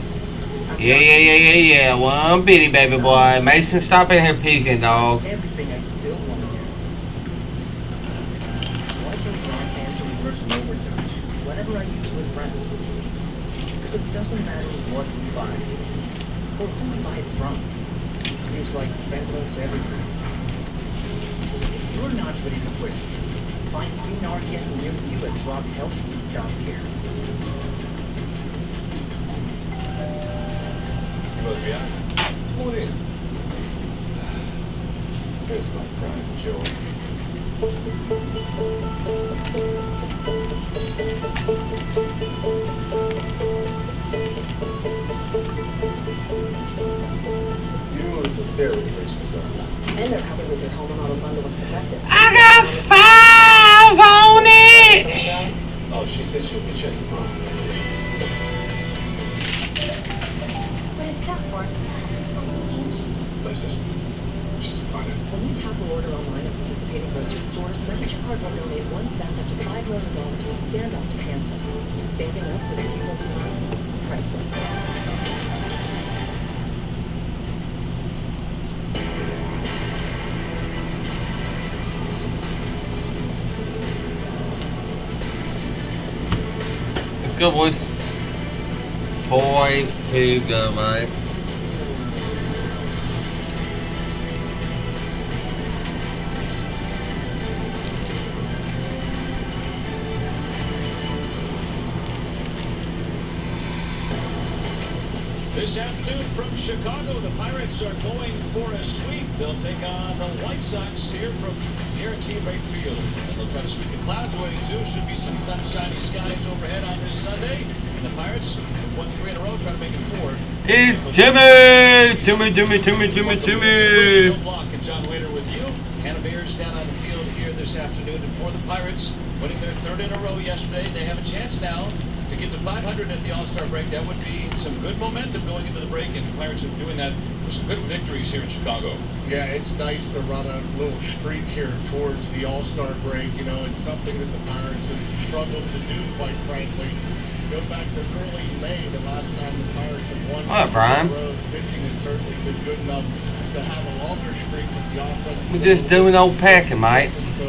Yeah. 150, baby boy. Mason, stop in here peeking, dog. Everything I still want to do. Swiping front and to reverse and overtones. Whatever I use with friends. Because it doesn't matter what we buy. Or who we buy it from. Seems like fentanyl's everywhere. If you're not ready to quit, find Clean Narcan near you at drughelp.care. You must be out. Come on in. Here's my pride and joy. You ordered the steroid patients, son. And they're covered with your home and auto bundle with progressives. I got 5 on it. Oh, she said she'll be checking mine. What is that for? My sister. She's a fighter. When you tap or order online at participating grocery stores, MasterCard will donate 1 cent up to $5 million to Stand Up to Cancer. Standing up for the people who love priceless. Let's go, boys. 4 to go, mate. This afternoon from Chicago, the Pirates are going for a sweep. They'll take on the White Sox here from Guaranteed Rate Field. And they'll try to sweep the clouds away too. Should be some sunshiny skies overhead on this Sunday. And the Pirates have won 3 in a row, trying to make it 4. It's Timmy. Joe Block and John Wader with you. Hannah Beers down on the field here this afternoon. And for the Pirates, winning their third in a row yesterday. They have a chance now to get to 500 at the All-Star break. That would be some good momentum going into the break, and the Pirates are doing that with some good victories here in Chicago. Yeah, it's nice to run a little streak here towards the All-Star break. You know, it's something that the Pirates have struggled to do, quite frankly. Go back to early May, the last time the Pirates have won. All right, Brian. Pitching has certainly been good enough to have a longer streak with the offense. We're just doing old packing, mate. So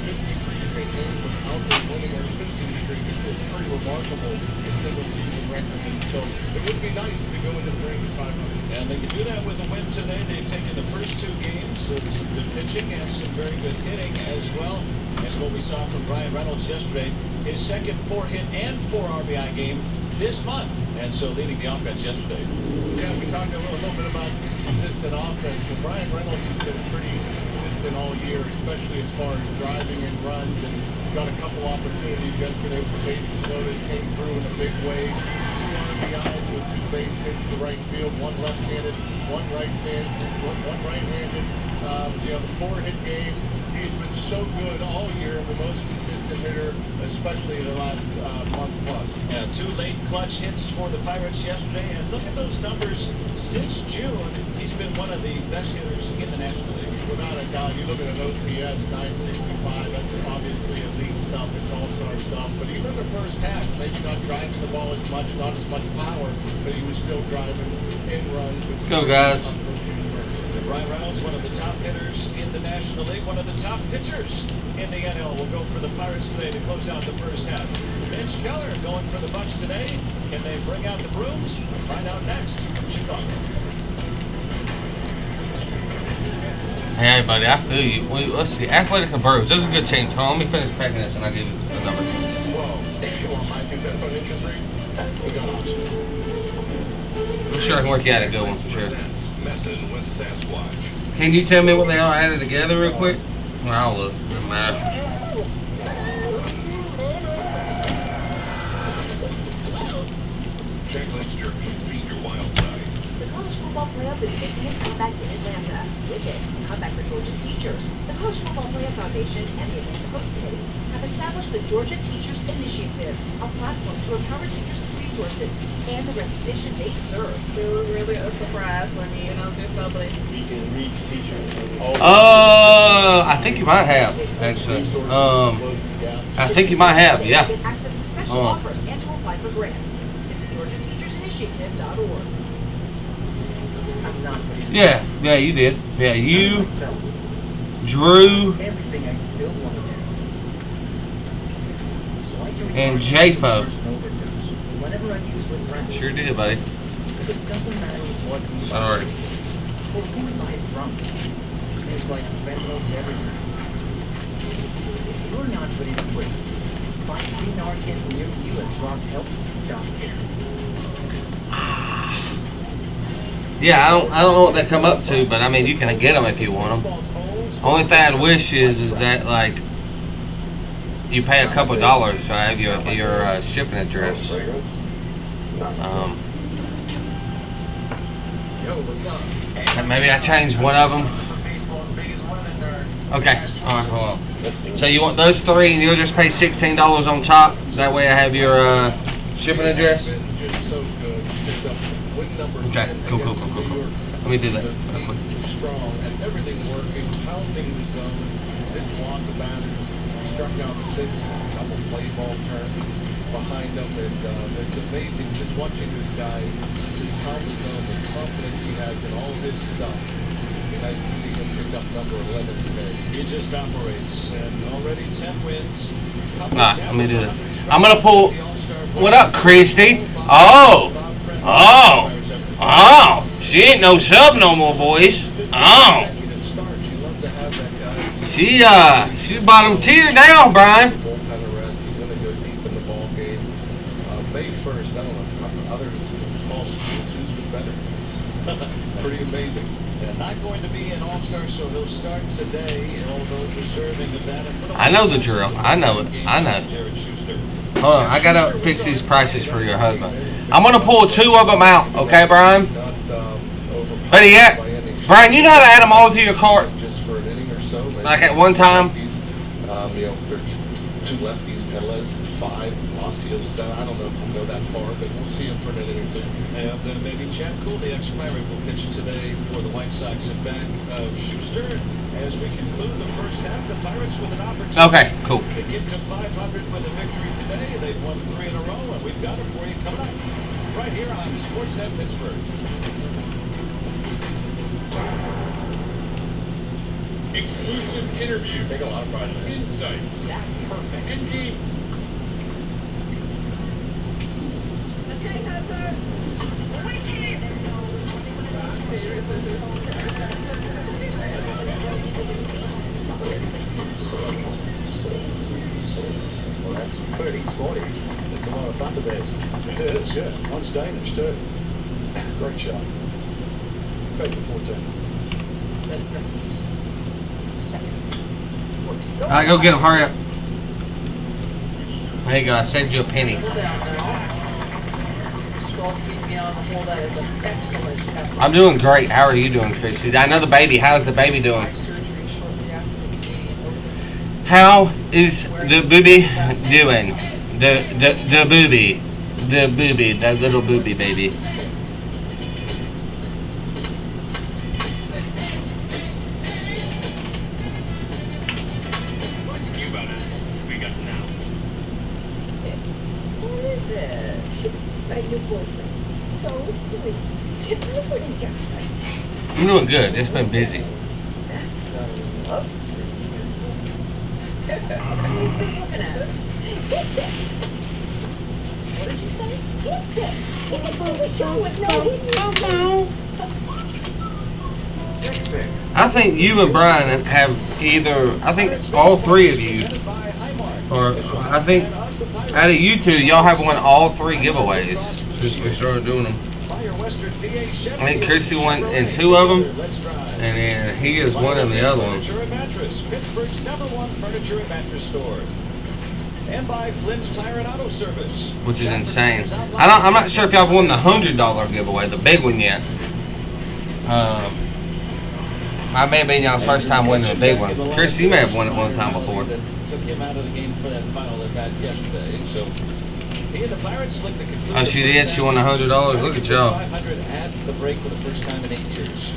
53 straight games without a winning or losing streak is pretty remarkable, a single season record. And so it would be nice to go into the break at 500. And they can do that with a win today. They've taken the first two games with some good pitching and some very good hitting as well as what we saw from Brian Reynolds yesterday. His second 4-hit and 4 RBI game this month, and so leading the offense yesterday. Yeah, we talked a little bit about consistent offense, but Brian Reynolds has been pretty consistent all year, especially as far as driving and runs, and got a couple opportunities yesterday with the bases loaded, came through in a big way. 2 RBIs with 2 base hits to right field, 1 left-handed, 1 right-handed. The 4-hit game. He's been so good all year, the most consistent hitter, especially the last month plus. Yeah, 2 late clutch hits for the Pirates yesterday, and look at those numbers. Since June, he's been one of the best hitters in the National League. Without a doubt, you look at an OPS 965, that's obviously elite stuff, it's all-star stuff, but even in the first half, maybe not driving the ball as much, not as much power, but he was still driving in runs. Go, guys. Brian Reynolds, one of the top hitters in the National League, one of the top pitchers in the NL, will go for the Pirates today to close out the first half. Mitch Keller going for the Bucks today. Can they bring out the brooms? Find out next from Chicago. Hey, buddy, I feel you. Wait, let's see. Athletic and Braves. There's a good change. Hold on, let me finish packing this and I'll give you a number. Whoa, if you want my 2 cents on interest rates, we got options. I'm sure I can work you out a good one for sure. Messing with Sasquatch. Can you tell me what they all added together real quick? Well, I'll look. Doesn't matter. Checklist Jerky. Feed your wild side. The college football playoff is making its comeback in Atlanta. With it, a comeback for Georgia's teachers. The College Football Playoff Foundation and the Atlanta Post Committee have established the Georgia Teachers Initiative, a platform to empower teachers with resources and the recognition they deserve. It was really a surprise for me, and I'm just public. We can reach teachers. I think you might have, actually. I think you might have, yeah. Get access to special offers and to apply for grants. Visit GeorgiaTeachersInitiative.org. I'm not ready to Yeah, you did. Yeah, you, Drew, everything I still want to do. So I can and JFO. whenever I use with friends. Sure did, buddy. Because it doesn't matter what we buy. Alright. Or who we buy it from. Seems like fentanyl's everywhere. If you're not ready to quit, find free Narcan near you at rockhelp.care. Yeah, I don't know what they come up to, but I mean, you can get them if you want them. Only thing I'd wish is that like you pay a couple dollars so I have your shipping address. And maybe I changed one of them. Okay, all right, hold on. So you want those 3, and you'll just pay $16 on top. That way I have your shipping address. Okay, cool. Let me do that real quick. Strong and everything working, pounding the zone, didn't walk the batter, struck out 6, a couple play ball turns behind him, and it's amazing just watching this guy pound the zone, the confidence he has in all of his stuff. It'd be nice to see him pick up number 11 today. He just operates, and already 10 wins. Alright, let me do this. I'm gonna pull. What up, Christy? Oh, she ain't no sub no more, boys. She's bottom tier now, Brian. Bullpen arrest. He's going to go deep in the ball game. May 1st, I don't know, other ball schools, who's the better? Pretty amazing. Yeah, not going to be an all-star, so he'll start today, although deserving of that. I know the drill. I know it. I know. Jared Schuster. Hold on, I gotta fix these prices for your husband. I'm gonna pull 2 of them out, okay, Brian? Better yet, Brian, you know how to add them all to your cart? Just for an inning or so. Like at one time? You know, there's two lefties, Tellez 5, Palacios 7. I don't know if we'll go that far, but we'll see him for an inning or two. And maybe Chad Cool, the ex-Pirate, will pitch today for the White Sox in back of Schuster. As we conclude the first half, the Pirates with an opportunity Okay, cool. to get to 500 with a victory today. They've won 3 in a row, and we've got it for you coming up right here on Sportsnet Pittsburgh. Exclusive interview. Take a lot of pride in that. Insights. That's perfect. And game. Okay, Tucker. Right here. Well, that's pretty sporty. It's a lot of fun to this. It is, yeah. One's Danish, too. Great shot. Back to 14. All right, go get him. Hurry up. There you go. I saved you a penny. 12 feet beyond the hole. That is an excellent effort. I'm doing great. How are you doing, Chrissy? I know the baby. How's the baby doing? Surgery shortly after the game. How is the booby doing? The booby. The booby. That little booby baby. What's new about us? We got now. Who is it? My new boyfriend. So sweet. Nobody just like I'm doing good. It's been busy. that's so lovely. What's he looking at? Get this. What did you say? Get this. He can pull the show with no I think you and Brian have either, I think all three of you, or I think out of you two, y'all have won all 3 giveaways since we started doing them. I think Chrissy won in 2 of them, and then he is one in the other one. Furniture and Mattress, Pittsburgh's #1 furniture and mattress store. And by Flynn's Tire and Auto Service. Which is insane. I'm not sure if y'all have won the $100 giveaway, the big one yet. I may have been y'all's first time winning the big one. Chris, you may have won it one time before. Took him out of the game for that final at bat yesterday. So he and the Pirates look to conclude. Oh, she did. She won the $100. Look at y'all. 500 at the break for the first time in 8 years.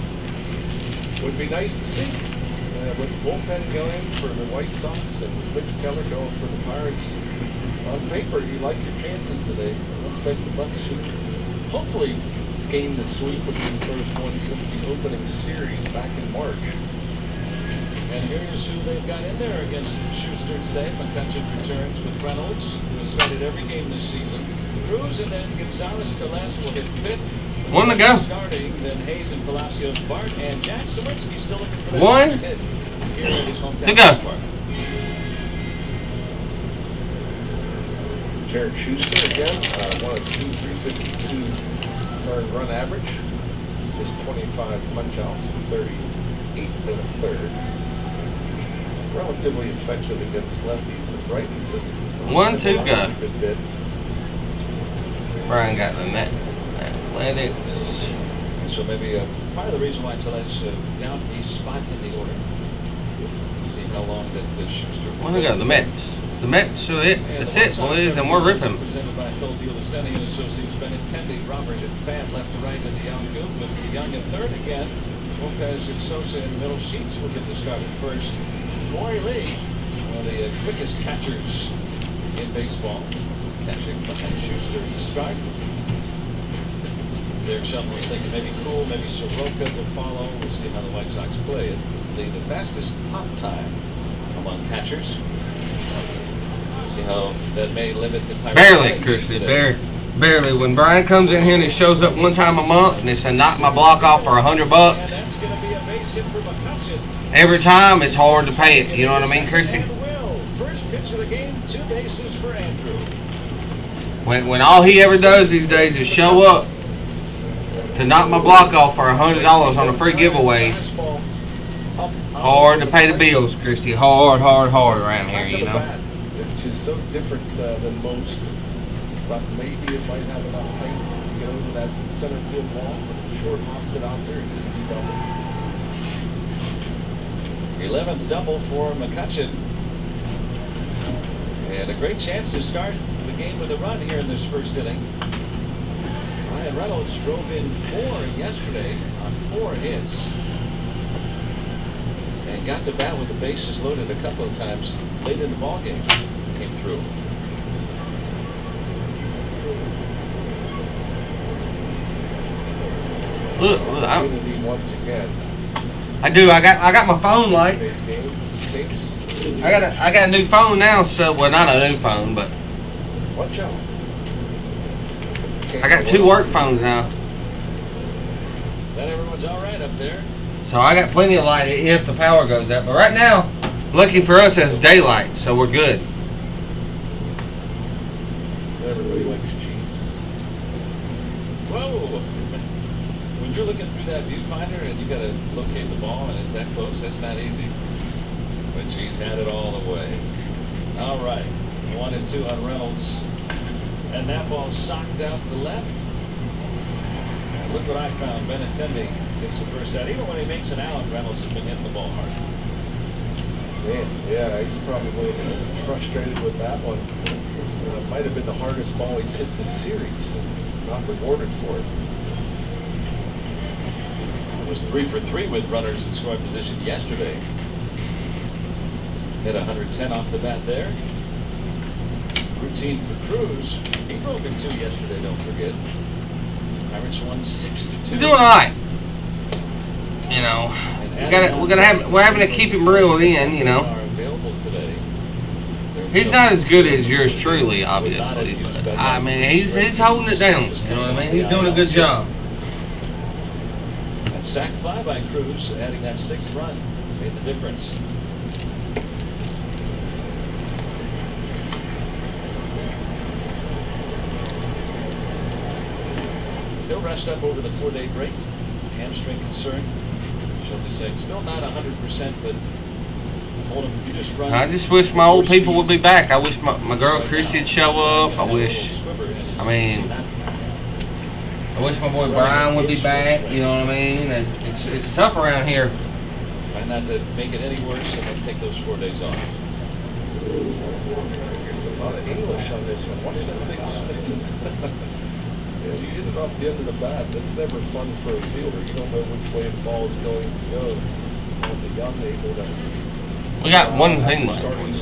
Would be nice to see. With bullpen going for the White Sox and Mitch Keller going for the Pirates. On paper, you like your chances today. It looks like the Bucks should hopefully gain the sweep, which is the first one since the opening series back in March. And here's who they've got in there against Schuster today. McCutcheon returns with Reynolds, who has started every game this season. Cruz and then Gonzalez Teles will hit 5th. One to go. Starting, then Hayes and Palacios, Bart, and Jack Sawinski still looking for that One first hit here in his hometown to go. park. Jared Schuster again, one of 2, 352 earned run average. Just 25 punch-outs and 38 in a third. Relatively effective against lefties with righties. One to go. Good bit. Brian got the net. Athletics. And so maybe part of the reason why Teles down a spot in the order. See how long that Schuster. One to go. The Mets. The Mets are it. That's it, boys, and we're ripping. Presented by Phil Diolaceni and Associates, Ben Attendee, Robert and Fan left to right in the outfield with Young in third again. Lopez and Sosa in the middle. Sheets will get the start at first. Corey Lee, one of the quickest catchers in baseball, catching behind Schuster to start. Derek Shelton was thinking maybe Cool, maybe Soroka to follow. We'll see how the White Sox play it. The fastest pop time among catchers. See how that may limit the Pirates. Barely, Christy. Barely. When Brian comes in here and he shows up one time a month and he said, knock my block off for $100. That's going to be a base hit for McCutcheon. Every time it's hard to pay it. You know what I mean, Christy? First pitch of the game, 2 bases for Andrew. When all he ever does these days is show up to knock my block off for $100 on a free giveaway. Hard to pay the bills, Christy. Hard around here, you know. It's just so different than most. Thought maybe it might have enough height to get over that center field wall, but the short hops it out there, easy double. 11th double for McCutcheon. And a great chance to start the game with a run here in this first inning. Ryan Reynolds drove in 4 yesterday on 4 hits. And got to bat with the bases loaded a couple of times late in the ballgame. Came through. Look, once again. I do. I got my phone light. I got a new phone now. So, well, not a new phone, but watch out. I got 2 work phones now. Then everyone's all right up there. So I got plenty of light if the power goes out. But right now, lucky for us, it's daylight, so we're good. Everybody likes cheese. Whoa! When you're looking through that viewfinder and you got to locate the ball and it's that close, that's not easy. But she's had it all the way. All right, 1 and 2 on Reynolds, and that ball socked out to left. And look what I found. Benintendi gets the first out. Even when he makes an out, Reynolds has been hitting the ball hard. Man, yeah, he's probably frustrated with that one. It might have been the hardest ball he's hit this series, and not rewarded for it. It was 3 for 3 with runners in scoring position yesterday. Hit 110 off the bat there. Routine for Cruz. He drove in 2 yesterday, don't forget. Pirates won 6-2. He's doing all right. You know, we're having to keep him reeled in. You know, he's not as good as yours truly, obviously, but I mean, he's holding it down. You know what I mean? He's doing a good job. That sac fly by Cruz, adding that 6th run, made the difference. He'll rest up over the 4-day break. Hamstring concern. Schulte saying still not 100%, but told him you just run. I just wish my old people would be back. I wish my girl Chrissy would show up. I wish my boy Brian would be back. You know what I mean? And it's tough around here. Try not to make it any worse and then take those 4 days off. A lot of English on this one. Watch that thing spin. Yeah, you hit it off the end of the bat. That's never fun for a fielder. You don't know which way the ball is going to go. The young able to. We got one thing left. Starting was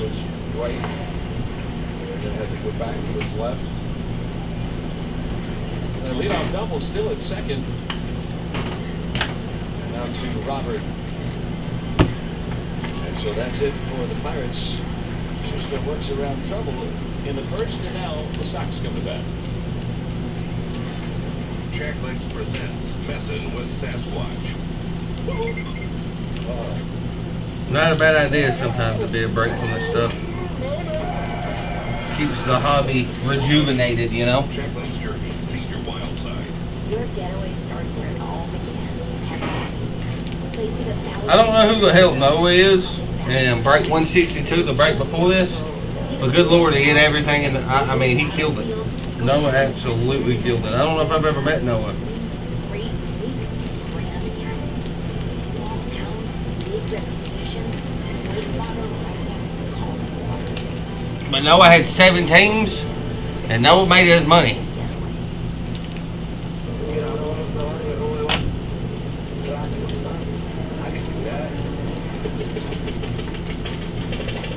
right, and then had to go back to his left. And the leadoff double still at second. And now to Robert. And so that's it for the Pirates. Schuster works around trouble in the first, and now the Sox come to bat. Jack Lights presents Messing with Sasquatch. Not a bad idea sometimes to be a break from this stuff. Keeps the hobby rejuvenated, you know. Jack Lights Jerky, feed your wild side. Your getaway starts where it all began. Placing a I don't know who the hell Noah is. And break 162, the break before this. But good Lord, he hit everything in the. I mean, he killed it. Noah absolutely killed it. I don't know if I've ever met Noah. great lakes, grand canyons, small towns, big reputations, and water right next to calm waters. But Noah had 7 teams, and Noah made his money.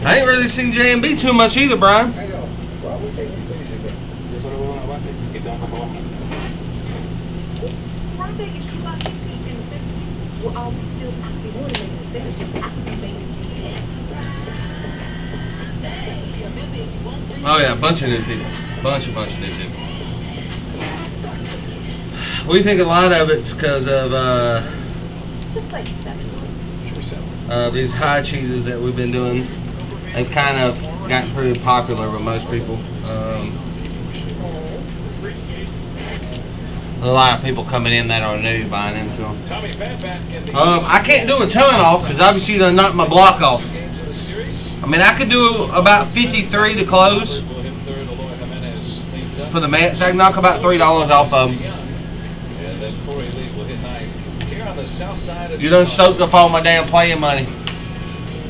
I ain't really seen JMB too much either, Brian. I know. Well, we'll take these things again. Oh yeah, a bunch of new people. Bunch of new people. We think a lot of it's because of Just like 7 months. these high cheeses that we've been doing. They've kind of gotten pretty popular with most people. A lot of people coming in that are new buying into them. I can't do a ton off because obviously you done knocked my block off. I mean, I could do about 53 to close for the Mets. I can knock about $3 off of them. And then Corey Lee will hit 9 here on the south side of You done soaked up all my damn playing money.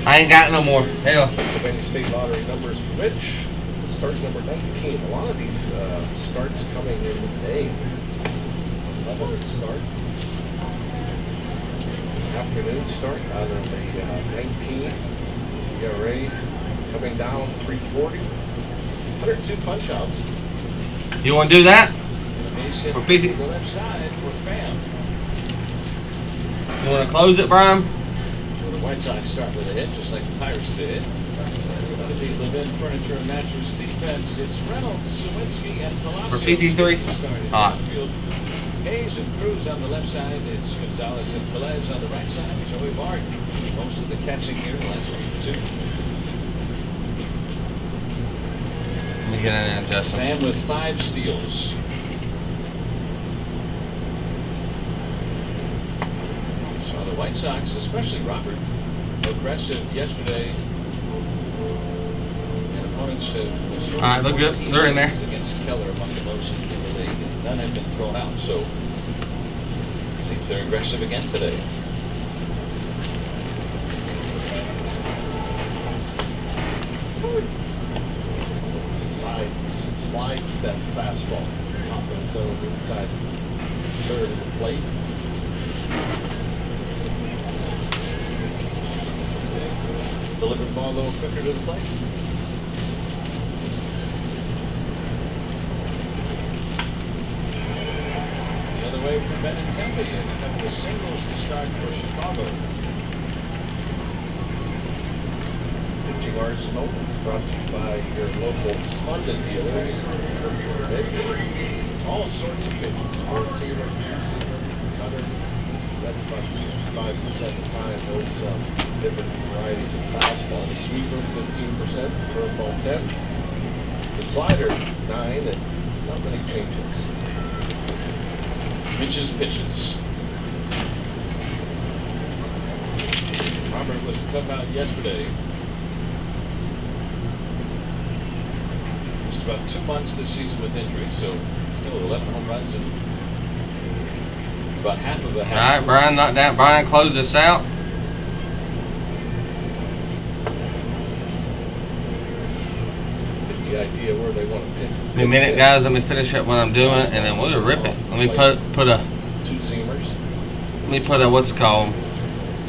I ain't got no more. Hell. Pennsylvania State Lottery numbers for Rich. start number 19. A lot of these starts coming in May. 11th start. Afternoon start out of the 19. ERA coming down 340. 102 punch outs. You want to do that? For 50? The left side for Pham. You want to close it, Brian? So the White Sox start with a hit, just like the Pirates did. For the Levin Furniture and Mattress defense, it's Reynolds, Sawinski, and Palacios. For 53? Hot. Hayes and Cruz on the left side. It's Gonzalez and Tellez on the right side. Joey Bart. Most of the catching here in the last 3-2. Let me get in there, Justin. Pham with 5 steals. So the White Sox, especially Robert, aggressive yesterday. And opponents have All right, look good. They're in there. Against Keller among the most in the league, and none have been thrown out. So it seems they're aggressive again today. Slide step fastball. Top of the zone inside third of the plate. Delivered ball a little quicker to the plate. The other way for Benintendi, and a couple of singles to start for Chicago. Pitching Arsenal brought to you by your local Honda dealers. All sorts of pitches. Four seamer, two seamer, cutter. That's about 65% of the time. Those different varieties of fastball. The sweeper 15%, curveball 10. The slider 9, and not many changes. Pitches. Robert was tough out yesterday. Just about 2 months this season with injury, so still 11 home runs and about half of the half. All right, Brian, knock that. Brian, close this out. Get the idea where they want to pitch. Give me a minute, guys. Let me finish up what I'm doing, and then we'll rip it. Let me put a. Two seamers. Let me put a what's it called?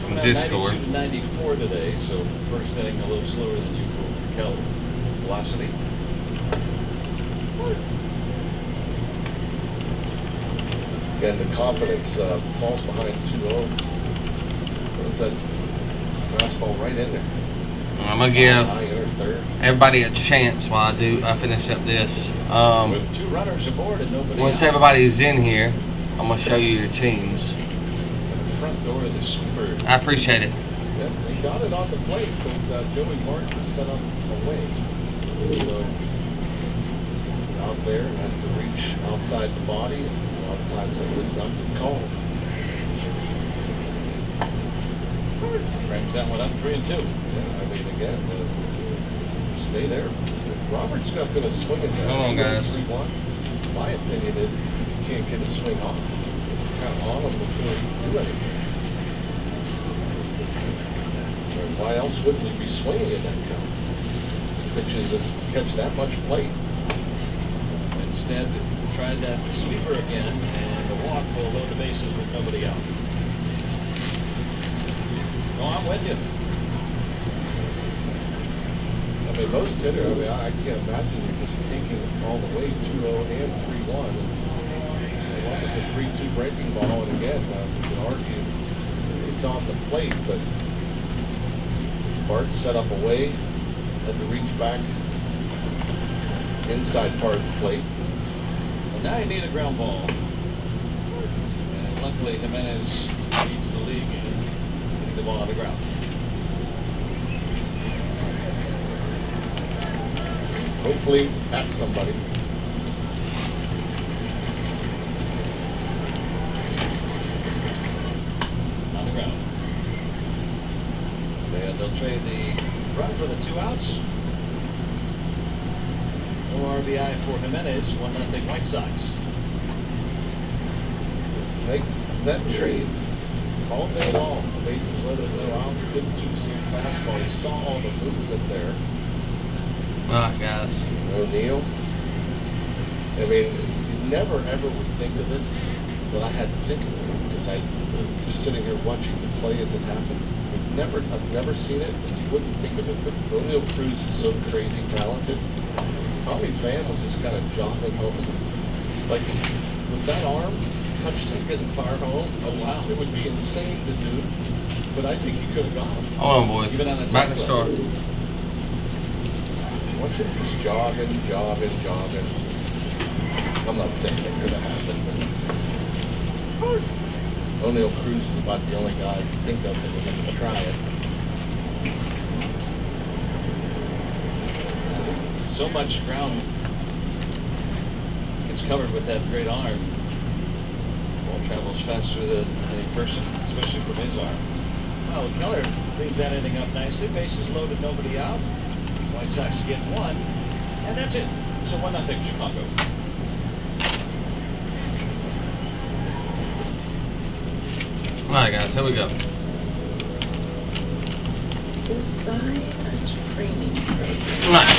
Coming out Discord. 92 to 94 today, so first inning a little slower than usual for Keller. Velocity. Again, the confidence falls behind 2-0. Throws that fastball right in there. I'm gonna give High inner third. everybody a chance while I finish up this. With 2 runners aboard and nobody Once out. everybody's in here, I'm gonna show you your teams. The front door of the sweeper. I appreciate it. Yep, they got it on the plate, but Joey Martin was set up away. So he's out there and has to reach outside the body. And a lot of times that was not good call. Frames that one up 3-2. Yeah, I mean, again, stay there. If Robert's not going to swing it down. Hold on, guys. 3-1. My opinion is because he can't get a swing off. It's kind of on him before he can do anything. And why else wouldn't he be swinging in that count? Pitches that catch that much plate. Instead, tried that sweeper again, and the walk will load the bases with nobody out. No, I'm with you. I mean, most hitter, I mean, I can't imagine you're just taking it all the way 2-0 and 3-1. And one with the 3-2 breaking ball, and again, you can argue it's on the plate, but Bart set up away, had to reach back inside part of the plate. Well, now you need a ground ball. And luckily, Jimenez leads the league in getting the ball on the ground. Hopefully, that's somebody. On the ground. They'll trade the run for the 2 outs. No RBI for Jimenez, 1-0 White Sox. Make that trade all day long. The bases loaded, no outs, good 2-seam fastball. You saw all the movement there. Alright, guys. O'Neal. I mean, you never ever would think of this, but I had to think of it because I was sitting here watching the play as it happened. I've never seen it, and you wouldn't think of it, but O'Neal Cruz is so crazy talented. Tommy Pham was just kind of jogging home. Like, with that arm, Hutchinson couldn't fire home. Oh, wow. It would be insane to do, but I think he could have got him. Hold on, boys. Even on a Back to tough start. play. Watch him just jogging. I'm not saying that could have happened, but O'Neal Cruz is about the only guy I can think of that was going to try it. So much ground gets covered with that great arm. Ball travels faster than any person, especially from his arm. Well, Keller cleans that inning up nicely. Bases loaded, nobody out. White Sox get one, and that's it. So 1-0 Chicago. Alright, guys, here we go. Design a training program. Right.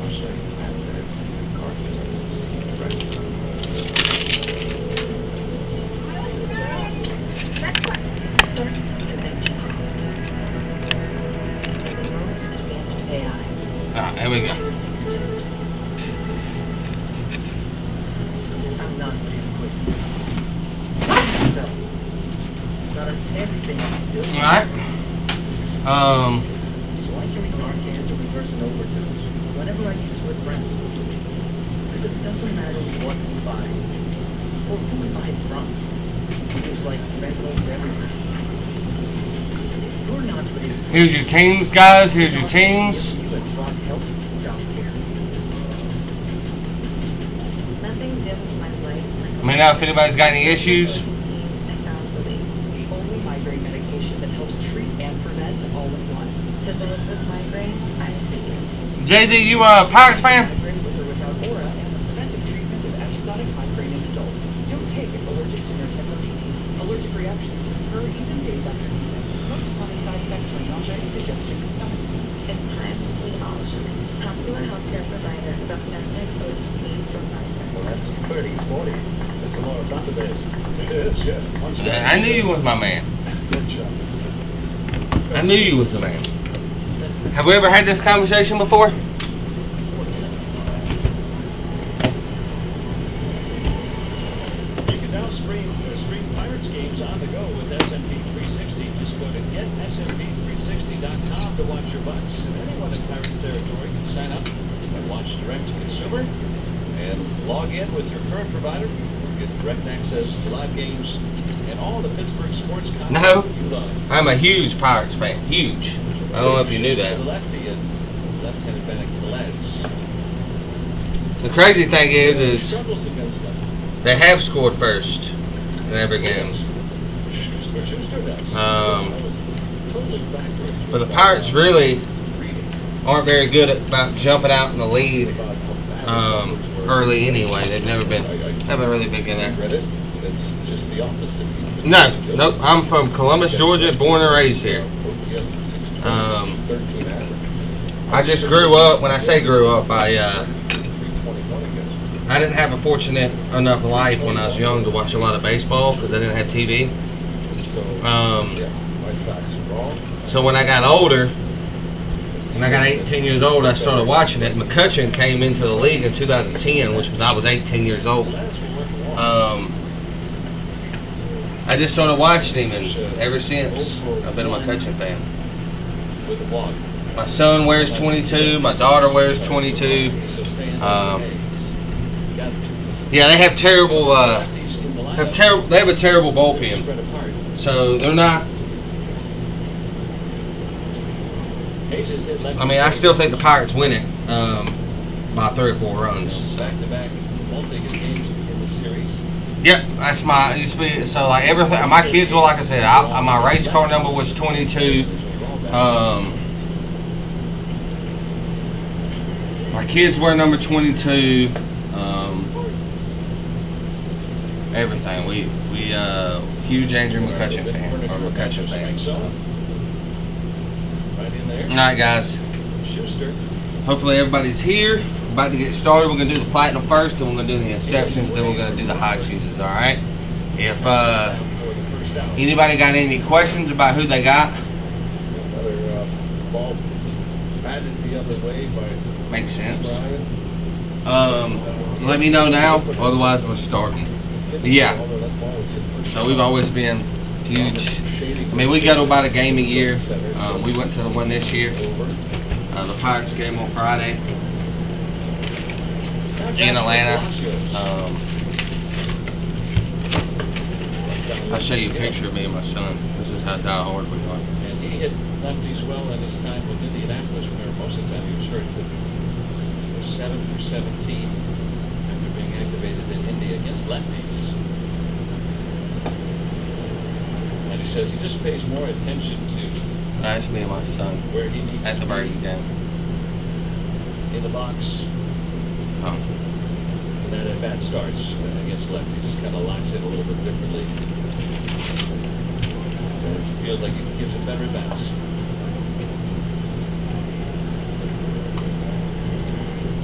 I'll show you after this. McCarthy doesn't receive the red zone. Start something empty prompt. The most advanced AI. Alright, here we go. I'm not really equipped. So, got everything still. Alright. So I can ignore cans or reverse an overdose whenever I use with friends. Because it doesn't matter what we buy or who we buy it from. Seems like fentanyl's everywhere. If you're not ready, Here's your teams, guys. Here's your teams. you at Frog Health don't care. Nothing dims my light like Let me know if anybody's got any issues. I found relief. The only migraine medication that helps treat and prevent all in one. To those with migraine, I see you. JD, you Pirates fan? Migraine with or without aura and the preventive treatment of episodic migraine in adults. Don't take if allergic to Nurtec or PT. Allergic reactions can occur even days after using. Most common side effects are nausea, indigestion, and stomach pain. It's time we all should talk to a healthcare provider about Nurtec ODT from Pfizer. Well, that's pretty sporty. That's a lot of database. It is, yeah. Yeah, I knew you was my man. Good job. I knew you was the man. Have we ever had this conversation before? You can now stream Pirates games on the go with SMP 360. Just go to getsmp360.com to watch your Bucks. And anyone in Pirates territory can sign up and watch direct to consumer and log in with your current provider. Get direct access to live games and all the Pittsburgh sports content No. you love. I'm a huge Pirates fan. Huge. I don't know if you knew The that. lefty and left-handed batting Tellez. The crazy thing is Struggles against lefty. they have scored first in every game. Schuster does. Totally backwards. But the Pirates really aren't very good about jumping out in the lead early anyway. They've haven't really been good at Read it, and it's just the opposite. He's been that. really good. Nope. I'm from Columbus, Georgia, born and raised here. OPS is 620, 13 average. I just grew up. When I say grew up, I 321 against. didn't have a fortunate enough life when I was young to watch a lot of baseball because I didn't have TV. So, Um, yeah, my facts are wrong. So when I got older, when I got 18 years old, I started watching it. McCutcheon came into the league in 2010, which was I was 18 years old. I just started watching him, and ever since, I've been a McCutcheon fan. With the walk. My son wears 22. My daughter wears 22. Yeah, they have terrible. They have a terrible bullpen. So they're not. I mean, I still think the Pirates win it by 3 or 4 runs. So. Back-to-back multi-hit games in the series. Yep, that's my used to be. So like everything, my kids were like I said. My race car number was 22. My kids wear number 22. Everything. We huge Andrew McCutcheon fan or McCutcheon fan. right in there. All right, guys. Schuster. Hopefully everybody's here. About to get started. We're gonna do the platinum first, then we're gonna do the exceptions, then we're gonna do the high chooses. All right. If anybody got any questions about who they got, Another ball batted the other way by makes sense. Brian. Let me know now. Otherwise, we're starting. Yeah. So we've always been huge. I mean, we go to about a game a year. We went to the one this year. The Pirates game on Friday in Atlanta. I'll show you a picture of me and my son. This is how diehard we are. And he hit lefties well in his time with Indianapolis, where most of the time he was very good. He was 7 for 17 after being activated in Indy against lefties. And he says he just pays more attention to That's me and my son where he needs at the to Bergen be game. in the box. Oh. And then at bat starts against lefty, just kind of locks it a little bit differently. It feels like he gives it better at bats.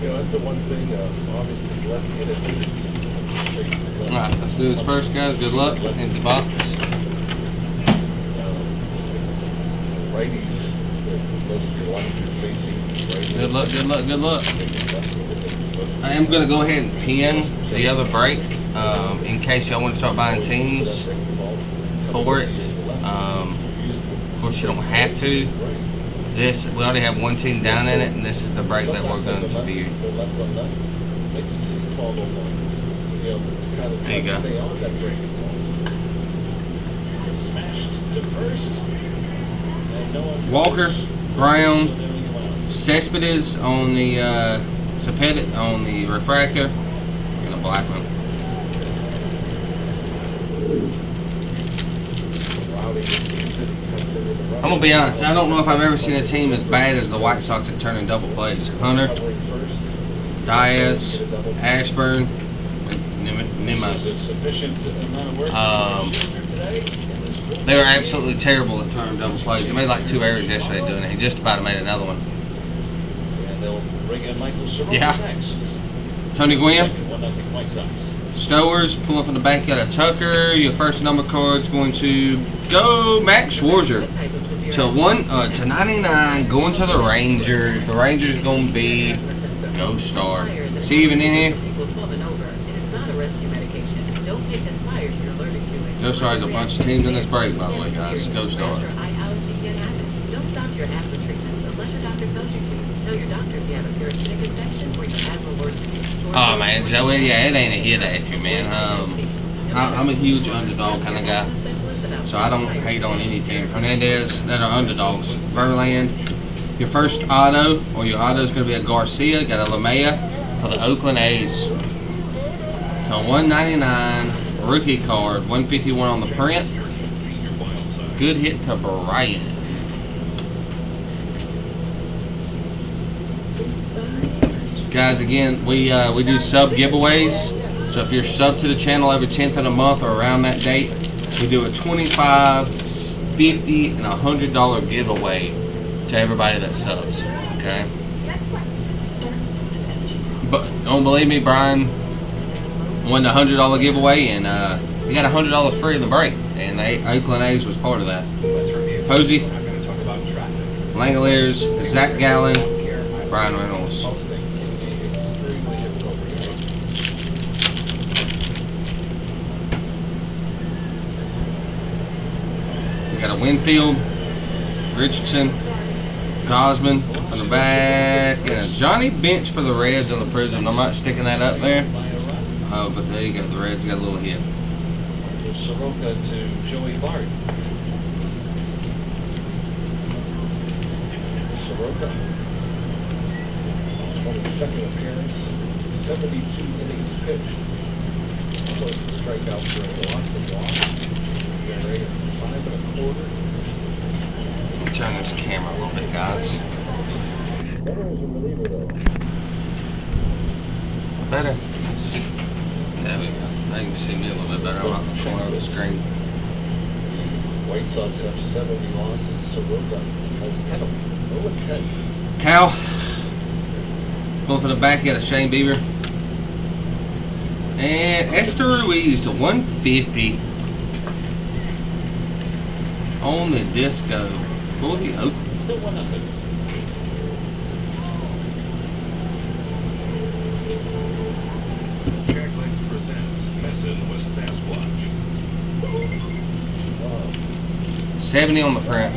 You know, that's the one thing, obviously, left-handed. Alright, let's do this first, guys. Good luck. Empty box. Righties, those are your left, you're facing right. Good luck, good luck, good luck. I am going to go ahead and pin the other break in case y'all want to start buying teams for it. Of course, you don't have to. This, we already have one team down in it, and this is the break that we're going to be. There you go. Smashed to first. Walker, Brown, Cespedes on the Cepeda on the refractor, and a black one. I'm gonna be honest. I don't know if I've ever seen a team as bad as the White Sox at turning double plays. Hunter, Diaz, Ashburn, Nimmo. They were absolutely terrible at turning double plays. He made like 2 errors yesterday doing it. He just about made another one. And they'll bring in Michael Soroka next. Tony Gwynn. 1-0 White Sox. Stowers pulling from the back out of Tucker. Your first number card's going to go Max Schwarzer to 99, going to the Rangers. The Rangers going to be Go Star. Is he even in here? Go Star has a bunch of teams in this break, by the way, guys. Go Star. Don't stop your asthma treatments unless your doctor tells you to. Tell your doctor if you have a parasitic infection or your asthma worsens. Oh man, Joey, yeah, it ain't a hit at you, man. I'm a huge underdog kind of guy, so I don't hate on any team. Hernandez that are underdogs. Verlander, your first auto, or your auto is going to be a Garcia. Got a LeMahieu for the Oakland A's. So 199 rookie card, 151 on the print. Good hit to Brian. Guys, again, we do sub giveaways. So if you're sub to the channel every 10th of the month or around that date, we do a $25, $50, and $100 giveaway to everybody that subs. Okay. But don't believe me, Brian won the $100 giveaway, and he got $100 free in the break, and the Oakland A's was part of that. Posey, Langoliers, Zach Gallen, Brian Reynolds. We got a Winfield, Richardson, Cosman from the back, and a Johnny Bench for the Reds on the Prism. I'm not sticking that up there. Oh, but there you go. The Reds got a little hit. Soroka to Joey Bart. Soroka. On his second appearance, 72 innings pitched. Close to strikeouts for lots of walks. Rate of 5 1/4. Let me turn this camera a little bit, guys. Better as a reliever, though. Better. There we go. Now you can see me a little bit better. I'm not in the corner of the screen. White Sox have 70 losses. Soroka has 10 of them. Cal. Going for the back, you got a Shane Bieber. And Esther Ruiz to 150 on the disco for the Oakland. Still 1-0. Jacklix presents Messing with Sasquatch. 70 on the print.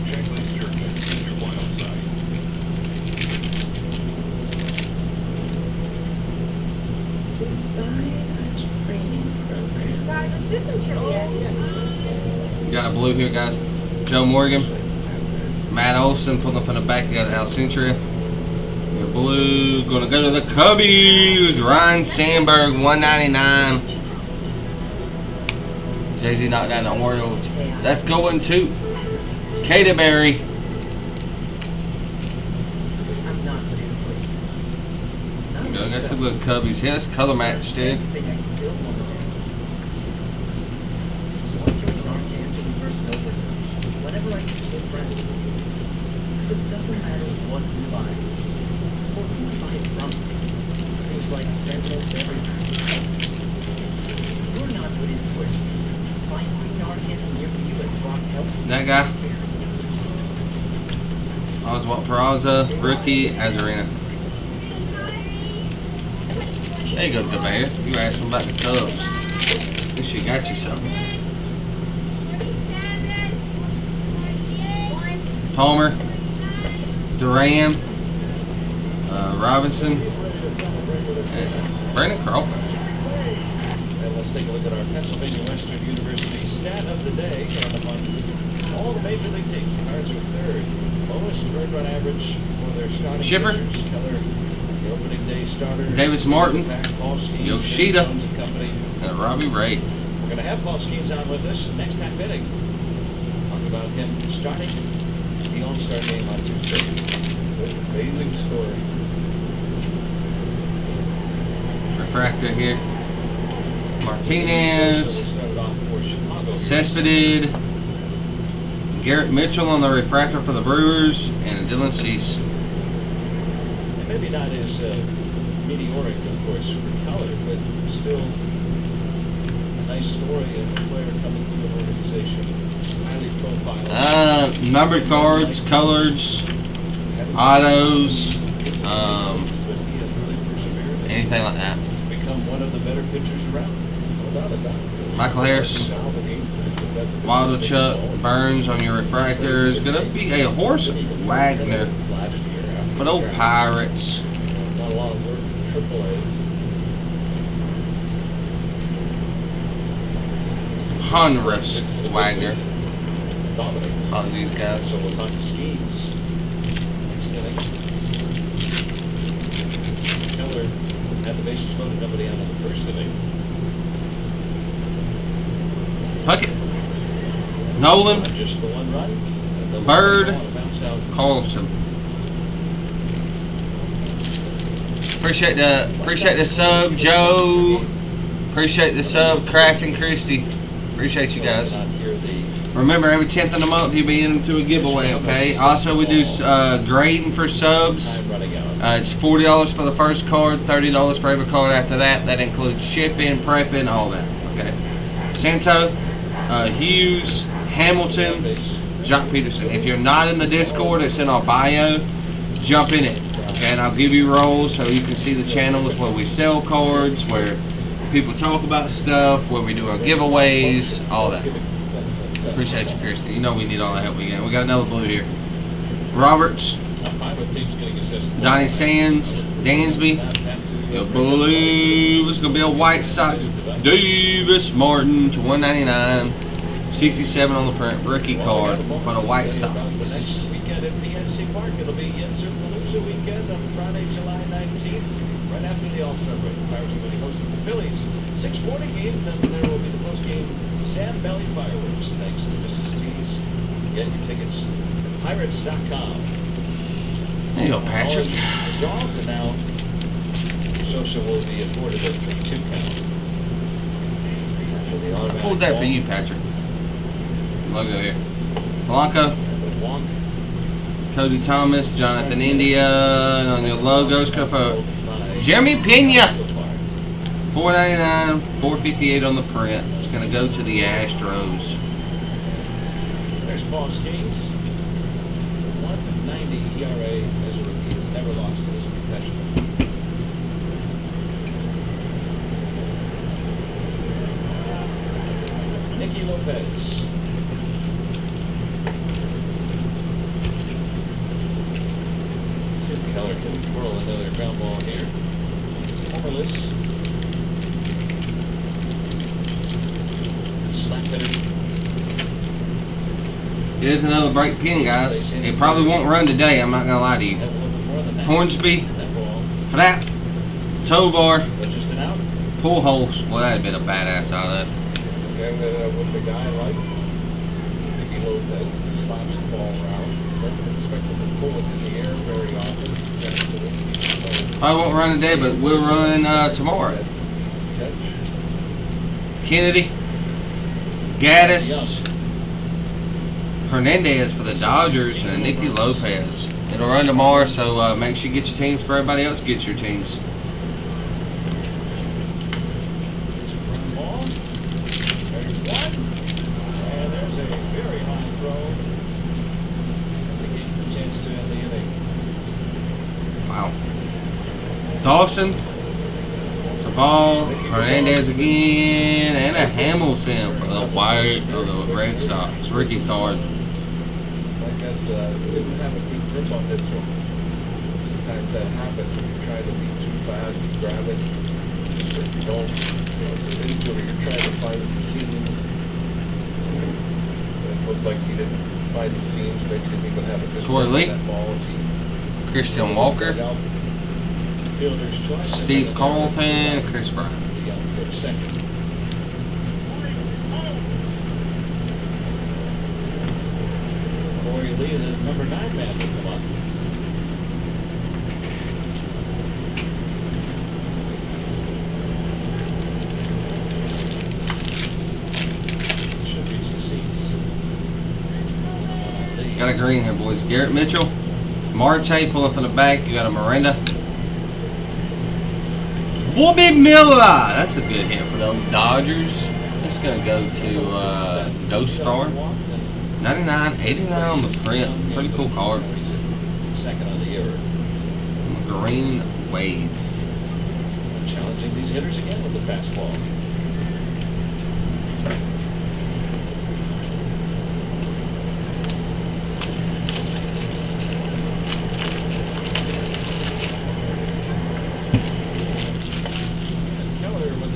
Jacklix Jerky is your wild side. Design a training program. Guys, let's do some trivia. You got a blue here, guys. Joe Morgan. Matt Olson pulling up in the back. You got Alcantara. Your blue gonna go to the Cubbies. Ryan Sandberg, 199. Jay-Z knocked down the Orioles. That's going to Katy Berry. I'm not putting it away. Go, that's a good Cubbies. Yeah, that's color match, dude. Everything I still want to do. So I can knock into reverse overdose whenever I use with friends. Because it doesn't matter what we buy or who we buy it from. Seems like rentals everywhere. You're not putting it away. Find Green Arcade near you at Rock Health. That guy. Oswald Peraza, rookie, Azarena. There you go, Cabear. You were asking about the Cubs. At least you got you something. Palmer, Duran, Robinson, and Brandon Crawford. And let's take a look at our Pennsylvania Western University stat of the day. Among all the major league teams, the Cards are third. Lowest earned run average for their starting Shipper. pitchers. Keller, the opening day starter. Davis Martin, Paul Skeens, Yoshida, Jones and company. and Robbie Ray. We're going to have Paul Skeens on with us next half inning. Talk about him starting the All-Star game on Tuesday. Amazing story. Refractor here. Martinez, Started off for Chicago. Cespedes, Garrett Mitchell on the refractor for the Brewers, and Dylan Cease. And maybe not as meteoric, of course, for Keller, but still a nice story of a player coming to an organization, highly profiled. Numbered cards, colors, autos, anything like that. Become one of the better pitchers around. No doubt about it. Michael Harris, Waldo Chuck, Burns on your refractor is going to be a Horse Wagner for the old Pirates. Not a lot of work in AAA. Honrus Wagner. Dominates. All these guys. So we'll talk to Skeens next inning. Keller had the bases loaded, nobody out in the first inning. Puckett, Nolan, Just the one run. And the Bird, ball bounce out. Carlson. Appreciate the sub, Joe. Appreciate the sub, Kraft and Christie. Appreciate you guys. Remember, every 10th of the month you'll be into a giveaway, okay? Also, we do grading for subs. It's $40 for the first card, $30 for every card after that. That includes shipping, prepping, all that, okay? Santo, Hughes, Hamilton, Jock Peterson. If you're not in the Discord, it's in our bio. Jump in it, okay? And I'll give you roles so you can see the channels where we sell cards, where people talk about stuff, where we do our giveaways, all that. Appreciate you, Christy. You know we need all the help we get. We got another blue here. Roberts, Donnie Sands, Dansby. Your blue is going to be a White Sox. Davis Martin to 199. 67 on the print. Rookie card for the White Sox. Next weekend at PNC Park, it'll be Yinzer-Palooza weekend on Friday, July 19th, right after the All-Star break. The Pirates will be hosting the Phillies. 6:40 game, then there will be the post-game Sam Valley fireworks, thanks to Mrs. T's. Get your tickets at pirates.com. There you go, Patrick. Resolved, and now Sosa will be afforded a 3-2 count. I pulled that for you, Patrick. Logo here. Blanco. Cody Thomas, Jonathan India, and on your logos, go for Jeremy Pena. $4.99, $4.58 on the print. It's going to go to the Astros. There's Paul Skeens. 1.90 ERA as a rookie. He's never lost as a professional. Nicky Lopez. See if Keller can twirl another ground ball here. Homerless. Slap hitter. It is another break pin, guys. It probably won't run today, I'm not going to lie to you. Hornsby, Flat, Tovar, Pujols. Well, that had been a badass out of that. And with the guy like Nicky Lopez, that slaps the ball around. Doesn't expect him to pull it in the air very often. Probably won't run today, but we'll run tomorrow. Kennedy, Gaddis, Hernandez for the Dodgers, and Nicky Lopez. It'll run tomorrow, so make sure you get your teams for everybody else gets your teams. Wow. Dawson, Savall, Hernandez again, and a Hamilton for the Red Sox. Ricky Card. I guess we didn't have a good grip on this one. Sometimes that happens when you're trying to be too fast, you grab it, or you don't, it's into it, you're trying to find the seams. It looked like you didn't find the seams, maybe you didn't even have a good grip on that ball. Christian Walker, Steve Carlton, Chris Bryant. Corey Lee, the number 9 man, will come up. Should reach the seats. Got a green here, boys. Garrett Mitchell, Marte pulling from the back. You got a Miranda. Bobby Miller. That's a good hit for them Dodgers. It's going to go to Ghost Star. 99, 89 on the print. Pretty cool card. Second on the year. Green Wave. Challenging these hitters again with the fastball.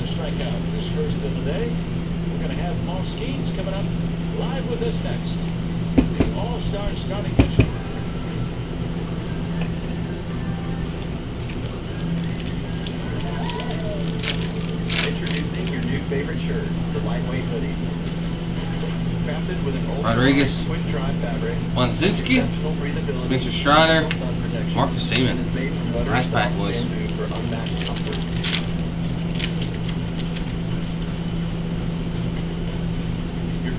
Strikeout. His first of the day. We're going to have Paul Skeens coming up live with us next. The All-Star starting pitcher. Introducing your new favorite shirt, the lightweight hoodie. Crafted with an Rodriguez, twin dry fabric, Wanzinski, Spencer Strider, Marcus Seaman. Nice pack, boys. for unmatched comfort.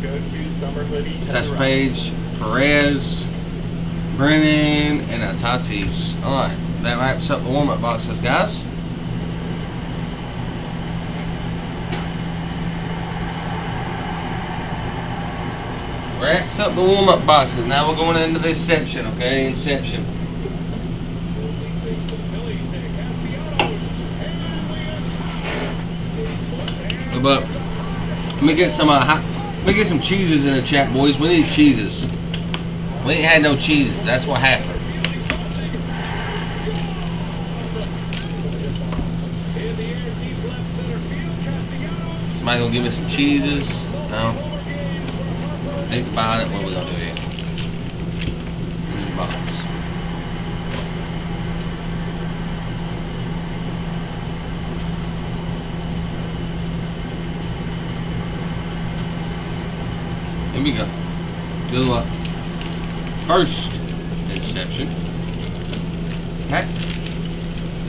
Go-to summer hoodie. Satch Page, Perez, Brennan, and Tatis. Alright, that wraps up the warm-up boxes, guys. Wraps up the warm-up boxes. Now we're going into the Inception, okay? Inception. But let me get some let me get some cheeses in the chat, boys. We need cheeses. We ain't had no cheeses. That's what happened. Somebody gonna give me some cheeses? No? Think about it. What we gonna do here? In the box. Here we go. Good luck. First Inception. Okay.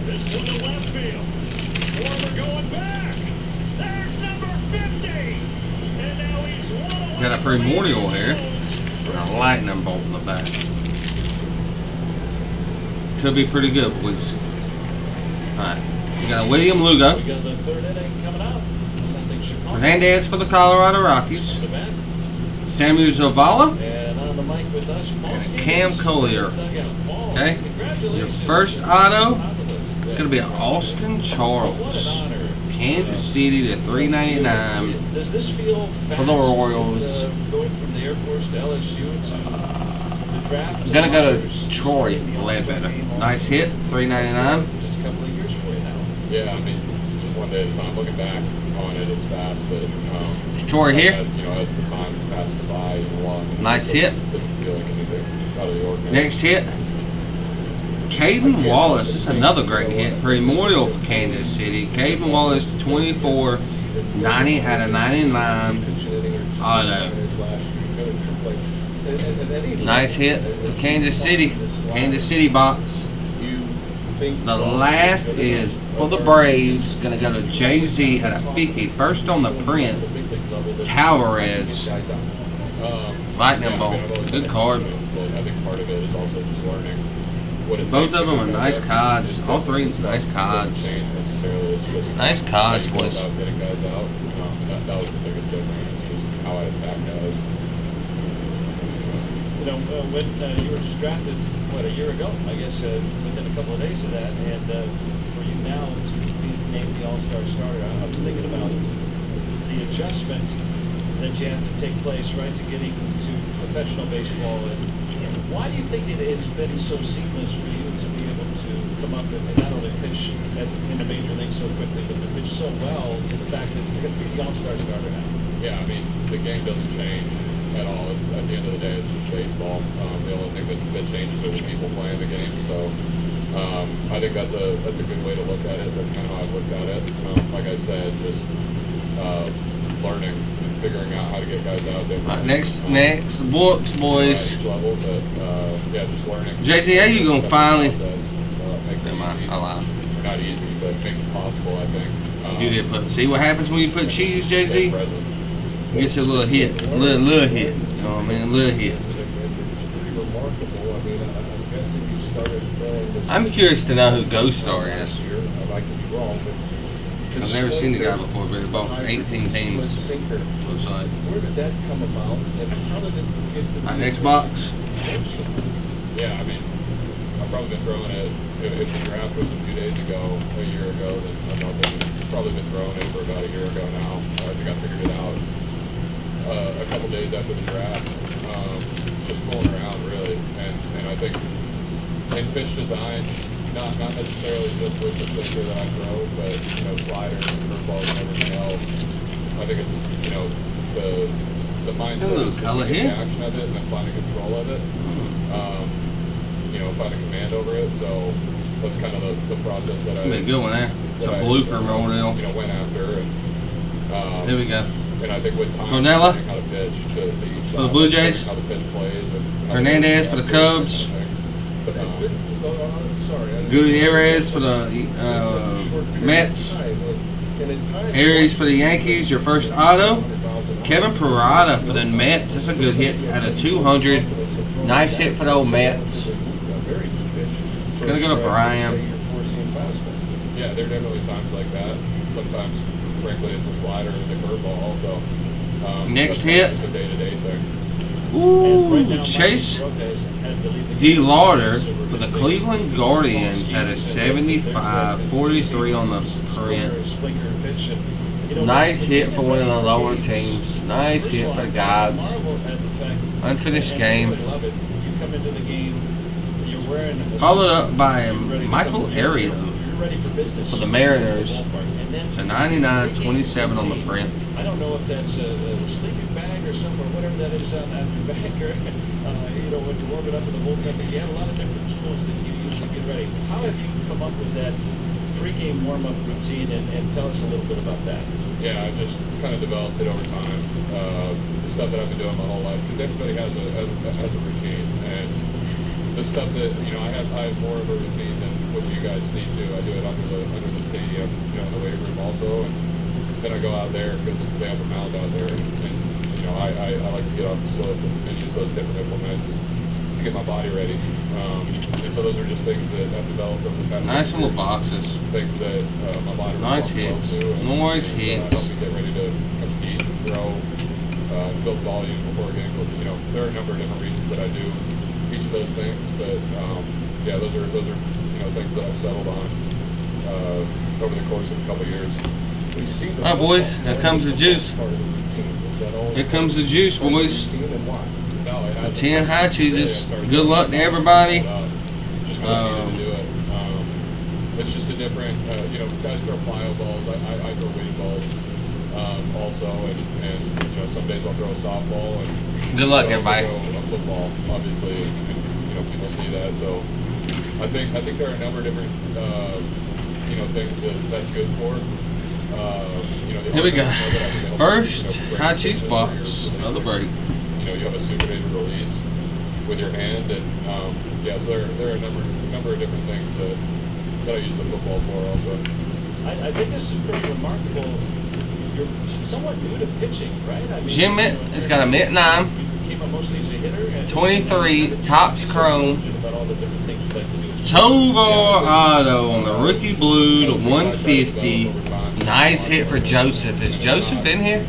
This one to left field. Schwarber going back. There's number 50. Got a Primordial here. And a lightning bolt in the back. Could be pretty good, boys. Alright. We got a William Lugo. We got the third inning coming up. Nothing Chicago. Hernandez for the Colorado Rockies. Samuel Zavala. And on the mic with us, Paul And Stevens. Cam Collier. Okay. Your first auto is going to be Austin Charles. Kansas City to $3.99 Does this feel fast for the Royals. going from the Air Force to LSU to the draft? I'm going to go to Troy Ledbetter. Nice hit, $3.99. Just a couple of years for you now. Yeah, I mean, just one day at a time. Looking back on it, it's fast, but Troy here. As the time passes by, Nice hit. Doesn't feel like anything out of the ordinary. Next hit, Caden Wallace. This is another great hit. Primordial for Kansas City. Caden Wallace, 24.90 out of 99 auto. Nice hit for Kansas City. Kansas City box. The last is for the Braves. Going to go to Jay-Z at a 50. First on the print, Tavares. Lightning bolt. Good card. I think part of it is also just learning what it Both takes of them to are get nice there. cards. All three nice cards. Nice cards, how you go boys. about getting guys out. That was the biggest difference. Just how I attack guys. You know, when you were just drafted, what, a year ago, I guess, within a couple of days of that, and for you now to be named the All-Star starter, I was thinking about the adjustment that you have to take place, right, to getting to professional baseball, and why do you think it has been so seamless for you to be able to come up and not only pitch in the major league so quickly, but to pitch so well to the fact that you're going to be the All-Star starter now? Yeah, I mean, the game doesn't change at all. It's at the end of the day, it's just baseball. The only thing that changes are the people playing the game. So I think that's a good way to look at it. That's kind of how I've looked at it. Like I said, just learning and figuring out how to get guys out there. Right, next books, boys. At each level, but yeah, just learning. JC, how you gonna finally? Makes it easy. Not easy, but makes it possible, I think. You did put. See what happens when you put cheese, JC? You get a little hit, little hit. You know what I mean? A little hit. It's pretty remarkable. I mean, I'm guessing you started throwing this. I'm curious to know who Ghost Star is. Last year. I could be wrong, but I've never seen the guy before, but he bought 18 teams. Looks like. Where did that come about, and how did it get to Right, be? next box. Yeah, I mean, I've probably been throwing it, if the draft was a few days ago, a year ago, then I've probably been throwing it for about a year ago now. I think I figured it out a couple days after the draft, just fooling around really, and I think in pitch design, not necessarily just with the sinker that I throw, but sliders and curveballs and everything else. I think it's the mindset is just to get the action of it and then finding control of it. Finding command over it. So that's kind of the process that That's a good one there. It's a blooper model. Went after and Here we go. And I think with time, Cornella learning how to pitch to each for the Blue side, Jays. how the pitch plays, and Hernandez for the Cubs. Gutierrez for the Mets. Aries for the Yankees. Your first auto. Kevin Parada for the Mets. That's a good hit out of 200. Nice hit for the old Mets. It's gonna go to Brian. Yeah, there are definitely times like that. Sometimes, frankly, it's a slider and a curveball also. Next that's hit. Just a day-to-day thing. Ooh, Chase D. Lauder for the Cleveland Guardians at a 75, 43 on the print. Nice hit for one of the lower teams. Nice hit for the Gods. Unfinished game. Followed up by Michael Ario for the Mariners. It's a 99-27 on the print. I don't know if that's a sleeping bag or something, or whatever that is on your back, or when you warm it up in the bullpen. But you have a lot of different tools that you use to get ready. How have you come up with that pregame warm-up routine, and tell us a little bit about that? Yeah, I've just kind of developed it over time. The stuff that I've been doing my whole life, because everybody has a routine, and the stuff that I have more of a routine than what you guys see too. I do it under the stadium, in the weight room also, and then I go out there because they have a mound out there, and know, I like to get off the slip and use those different implements to get my body ready. And so those are just things that I've developed over the past Nice few little years. boxes. Things that my body Nice responds hits. well to, and, Nice and, hits. help me get ready to compete, grow, build volume before getting. You know, there are a number of different reasons that I do each of those things, but yeah, those are things that I've settled on over the course of a couple of years. All right, boys, here comes the juice. Here comes the juice, boys. The 10 high cheeses. Good luck to everybody. Just what I need to do it. It's just a different, guys throw plyo balls. I throw weighted balls also, and some days I'll throw a softball. And Good luck, I also everybody. throw a football, obviously, and people see that. So I think there are a number of different things that's good for. Here we go. First high cheese box of the break. You have a supinated release with your hand, and so there are a number of different things that I use the football for also. I think this is pretty remarkable. You're somewhat new to pitching, right? I mean, Gym mitt. It's got a mitt 9. You came up mostly as a hitter. And 23 Topps Chrome. About all the different things you like to do. Tovar Auto on the rookie blue to 150. Nice hit for Joseph. Is Joseph in here?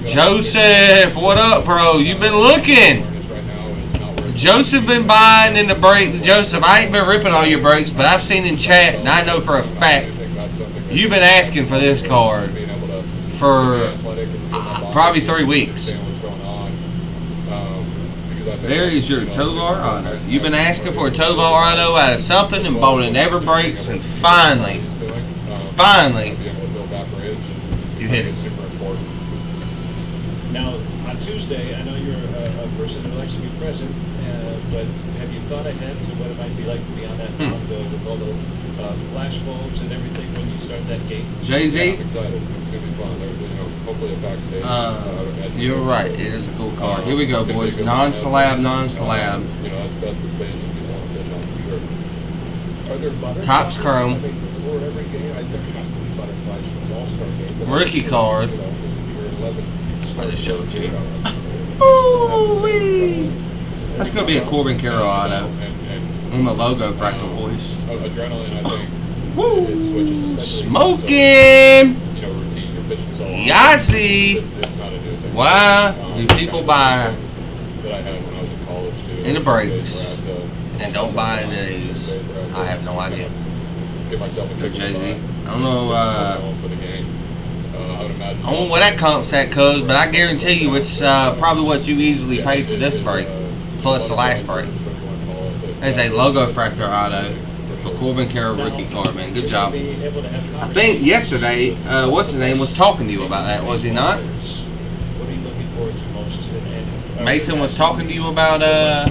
Joseph, what up, bro? You been looking? Joseph been buying in the breaks. Joseph, I ain't been ripping all your breaks, but I've seen in chat, and I know for a fact you've been asking for this card for probably 3 weeks. There is your Tovar Auto. You've been asking for a Tovar Auto out of something and bought it never breaks, and finally, you hit it. Now, on Tuesday, I know you're a person who likes to be present, but have you thought ahead to what it might be like to be on that mound with all the flash bulbs and everything when you start that game? Jay-Z? Yeah, I'm excited. It's going to be fun. Hopefully a backstage. You're right. It is a cool card. Here we go, boys. Non-slab, non-slab. That's the stage that people want to pitch on for sure. Are there butterflies? Topps Chrome. I think before every game, there has to be butterflies for an all-star game. Rookie card. You're 11. I'll just show it to you. Ooh-wee! That's going to be a Corbin Carroll auto. On the logo fractal, boys. Adrenaline, I think. Woo! It switches, especially Smoking! Routine. You're pitching so long. Yahtzee! It's not a new thing. Why do people buy that I had when I was in college, too. in the breaks and don't buy into these? I have no idea. Give myself a Go kick Jay-Z. in the butt. I don't know, For the game. I would imagine. I don't know where that comp's at, cuz, but I guarantee you it's probably what you easily paid for this break, plus the last break. There's a logo fractor auto for Corbin Carroll rookie card, man. Good job. I think yesterday, what's his name, was talking to you about that, was he not? What are you looking forward to most? Mason was talking to you about, Yeah,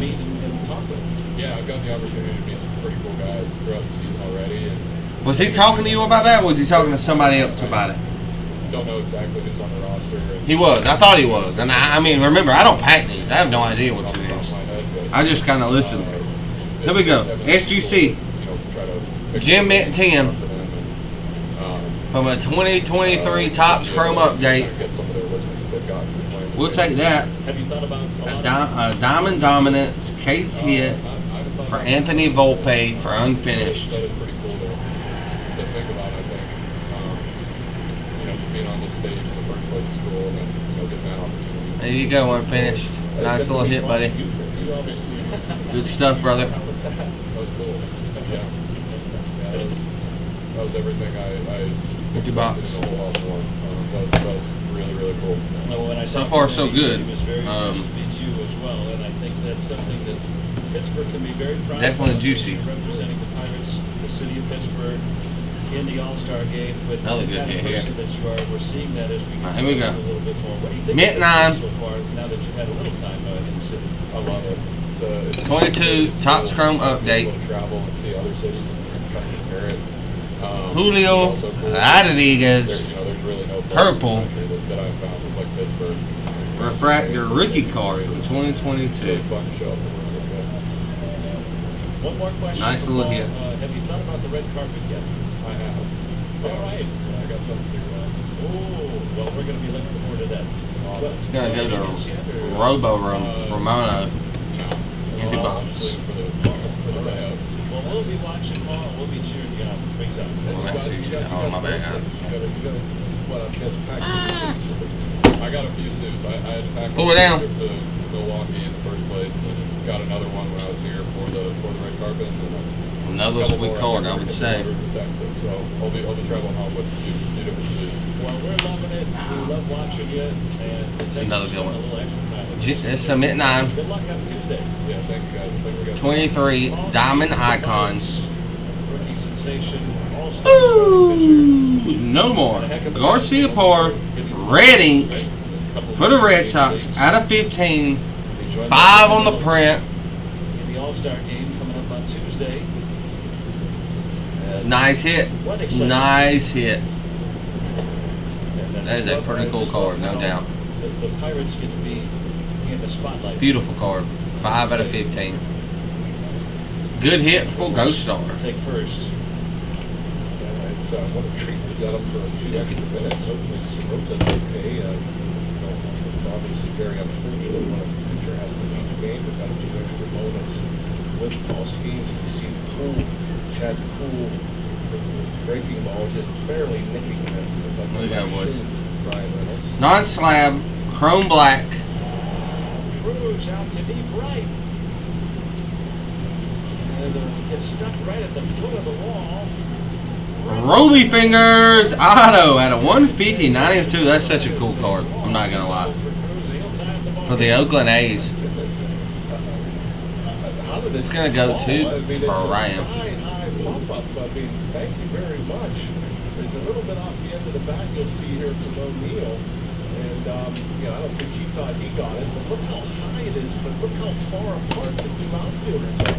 I've got the opportunity to meet some pretty cool guys throughout the season already. And was he talking to you about that, or was he talking to somebody else about it? don't know exactly who's on the roster. And He was. I thought he was. And I mean, remember, I don't pack these. I have no idea what's in these. I just kind of listen. Here we go. SGC. Gym Mint 10. From a 2023 Topps Chrome update. We'll take that. Have you thought about Diamond Dominance case hit for Anthony Volpe for unfinished. That is pretty cool to think about, I think. Being on this stage in the first place is cool, and then, getting that opportunity. There you go, unfinished. Nice little hit, buddy. You obviously. Good stuff, brother. That was cool. Yeah. That was everything I Empty box. in the whole outdoor. That was really, really cool. Well, when I So talked far, to so him, he said good. He was very impressed to meet you as well, and I think that's something that Pittsburgh can be very proud of. Definitely juicy. Representing the Pirates, the city of Pittsburgh, in the All-Star game. With Another the good kind of hit here. person that you are, we're seeing that as we get Here we to go. know you a little bit more. What do you think Mint of the 9. so far, now that you've had a little time in the city? I love it. It's 22 Topps Chrome update. To travel and see other cities and kind of compare it. Julio it's also cool. Rodriguez. There's really no place Purple. in the country that I've found that's like Pittsburgh. Refractor rookie card from 2022. It's fun to show up and really good. One more question. Nice for little Paul. hit. Have you thought about the red carpet yet? I have. All right. I got something to Oh, well, we're going to be looking forward to that. It's gonna go to Romano. Indy Box. Well, we'll be watching tomorrow. We'll be cheering you on big time. Well, actually, oh, my bad. I got a few suits. I had to pack Pull it down. to Milwaukee in the first place, and then got another one when I was here for the red carpet. And then Another a couple sweet more card, I got would to say. Texas, so I'll be traveling home with two different suits. Well, we're loving it. We love watching you. And it takes Another us good one. a little extra time. It's Submit 9. Good luck on Tuesday. Yeah, thank you guys. I think we got 23 Diamond Icons. Rookie sensation. All-star Ooh, no more. Garcia Parr, red ink for the Red Sox out of 15. 5 on the print. in the All-Star game coming up on Tuesday. Nice hit. Nice hit. That is a pretty cool card, no doubt. The Pirates get to be in the spotlight. Beautiful card. 5 out of 15. Good hit for Ghost Star. Take first. It's what a treat we got him for a few extra minutes. Hopefully Soroka's okay. It's obviously very unfortunate when a pitcher has to leave the game. We've got a few extra moments with Paul Skeens. You see the cool, Chad Cool, breaking ball, just barely nicking him. Look at that, boys. Brian Reynolds. Non-slab, chrome black. Cruz out to deep right. And gets stuck right at the foot of the wall. Rolly Fingers Auto at a 150 92. That's such a cool card. I'm not gonna lie. For the Oakland A's. It's gonna go to Ryan. High pop-up. I mean, thank you very much. There's a little bit off the end of the back you'll see here from O'Neill. And, I don't think he thought he got it, but look how high it is, but look how far apart the two outfielders are.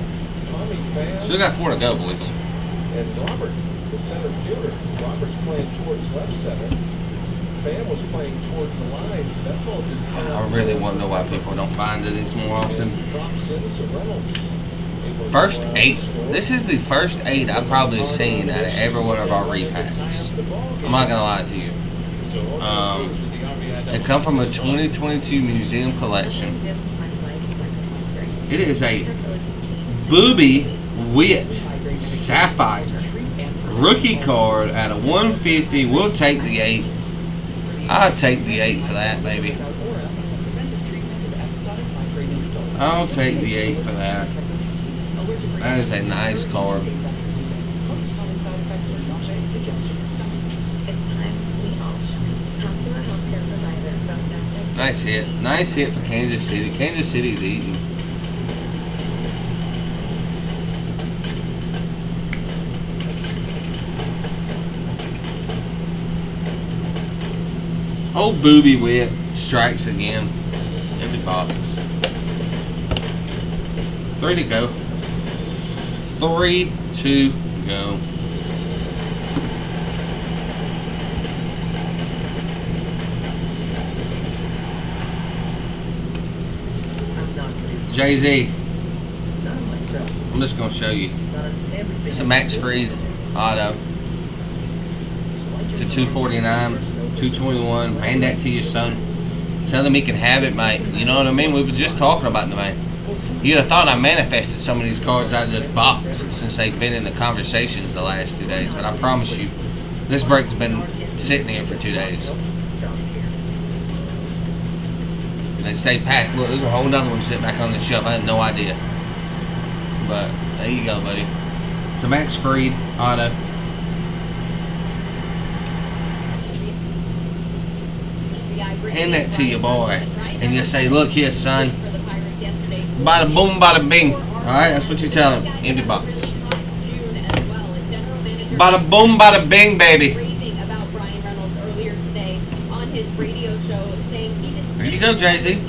Tommy Pham. Still got 4 to go, boys. And Robert, the center fielder. Robert's playing towards left center. Pham was playing towards the line. So that ball just I really want to know why people don't find these more often. drops in, so Reynolds. First 8. This is the first 8 I've probably seen out of every one of our repacks. I'm not gonna lie to you. They come from a 2022 museum collection. It is a Booby Witt Sapphire rookie card at a 150. We'll take the 8. I'll take the 8 for that, baby. I'll take the 8 for that. That is a nice card. Nice hit. Nice hit for Kansas City. Kansas City's eating. Old Booby Whip strikes again. Empty box. 3 to go. 3 to go. Jay-Z. I'm just going to show you. It's a Max Fried auto. It's a 249, 221. Hand that to your son. Tell him he can have it, mate. You know what I mean? We were just talking about the man. You'd have thought I manifested some of these cards out of this box since they've been in the conversations the last 2 days. But I promise you, this break's been sitting here for 2 days. They stay packed. Look, there's a whole other one sitting back on the shelf. I had no idea. But there you go, buddy. So Max Fried auto. Hand that to your boy, and you say, "Look here, son." Bada boom, bada bing. All right, that's what you tell him. Empty box. Bada boom, bada bing, baby. About Brian Reynolds earlier today on his radio show, saying he just. There you go, Jay-Z.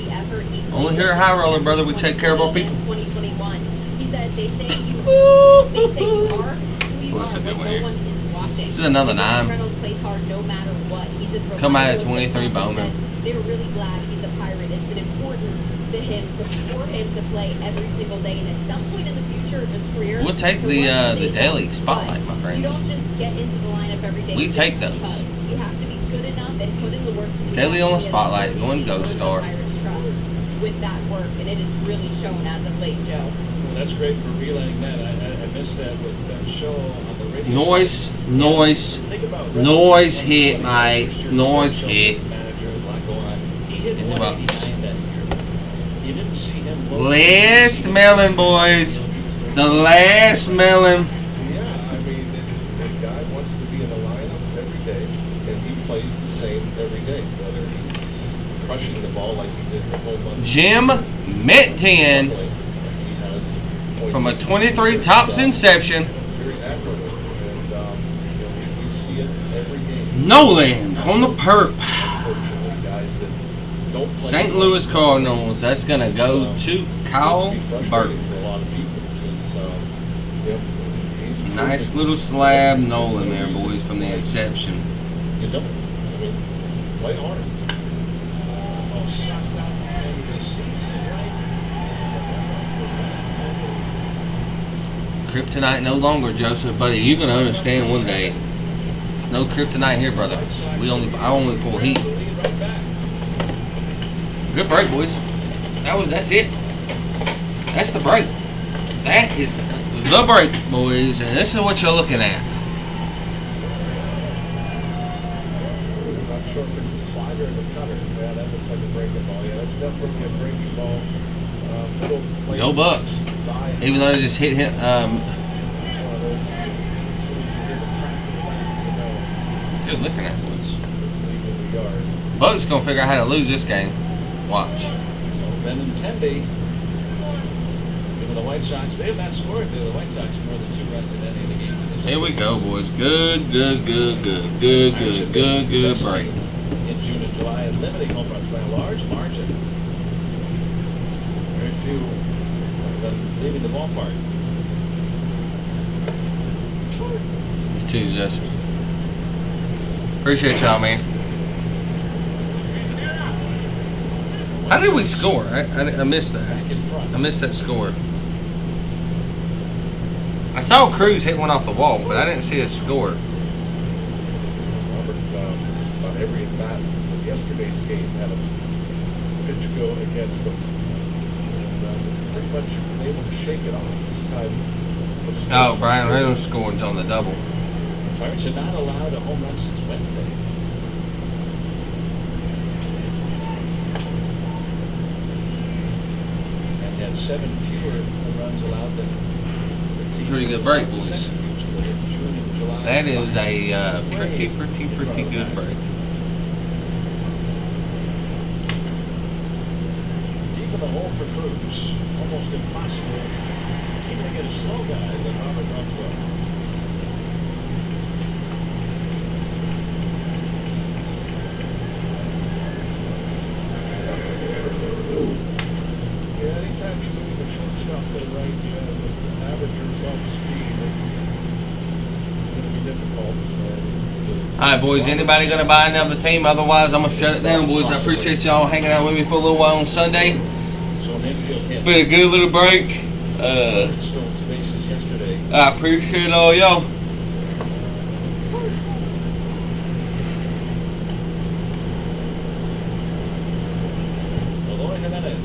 Only here at High Roller, brother. We take care of our people. 2021. He said, "They say you are who you are when no one is watching." This is another 9. Reynolds plays hard no matter what. He's just Come out at 23 Bowman. They're really glad he's a Pirate. It's been important to him for him to play every single day, and at some point in the future of his career, We'll take the daily spotlight, my friend. You don't just get into the lineup every day. We just take those. because you have to be good enough and put in the work to do Daily that. on the He has spotlight, certainly going earned Ghost the Star. Pirates' trust with that work, and it is really shown as of late, Joe. Well, that's great for relaying that. I missed that with that show on the radio. Noise, noise, Think about noise hit, mate. Noise hit. Manager, a lot going on. He hit In the box. 189 that year. You didn't see him. Last melon, boys. The last melon. Yeah, I mean, the guy wants to be in the lineup every day, and he plays the same every day, whether he's crushing the ball like he did the whole month. Jim Metton from a 23 tops inception. Very admirable, and we see it every game. Nolan on the perp. Unfortunately, guys that don't play St. Louis Cardinals. That's gonna go to Kyle Burke. for a lot of people because, he's Nice little slab Nolan there, boys, from the inception. You don't. I mean, play hard. Oh, shot down to the seats Kryptonite no longer, Joseph, buddy. You're gonna understand one day. No kryptonite here, brother. I only pull heat. Good break, boys. That's it. That's the break. That is the break, boys, and this is what you're looking at. I'm not sure if it's a slider or the cutter. Yeah, that looks like a breaking ball. Yeah, that's definitely a breaking ball. Little play. Go Bucks. Even though they just hit him. Good looking at boys. Bucks gonna figure out how to lose this game. Watch. Benintendi. Given the White Sox, they have not scored. The White Sox more than 2 runs in any of the game. Here we go, boys. Good break. In June and July, and limiting home runs by a large margin. Very few of them leaving the ballpark. You too, Justin. Appreciate y'all, man. How did we score? I missed that. I missed that score. I saw Cruz hit one off the wall, but I didn't see a score. Robert, just about every at bat of yesterday's game had a pitch go against them. And it's pretty much been able to shake it off this time. Oh, Brian Reynolds scored on the double. Pirates have not allowed a home run since Wednesday. And had 7 fewer home runs allowed than the team. Pretty good break, boys. That is a pretty good break. Deep in the hole for Cruz. Almost impossible. Even to get a slow guy than Robert Renfroe. Yeah, anytime you move the shortstop to the right, with averagers off speed, it's going to be difficult. Alright, boys, anybody going to buy another team? Otherwise, I'm going to shut it down, boys. I appreciate y'all hanging out with me for a little while on Sunday. Been a good little break. I appreciate all y'all.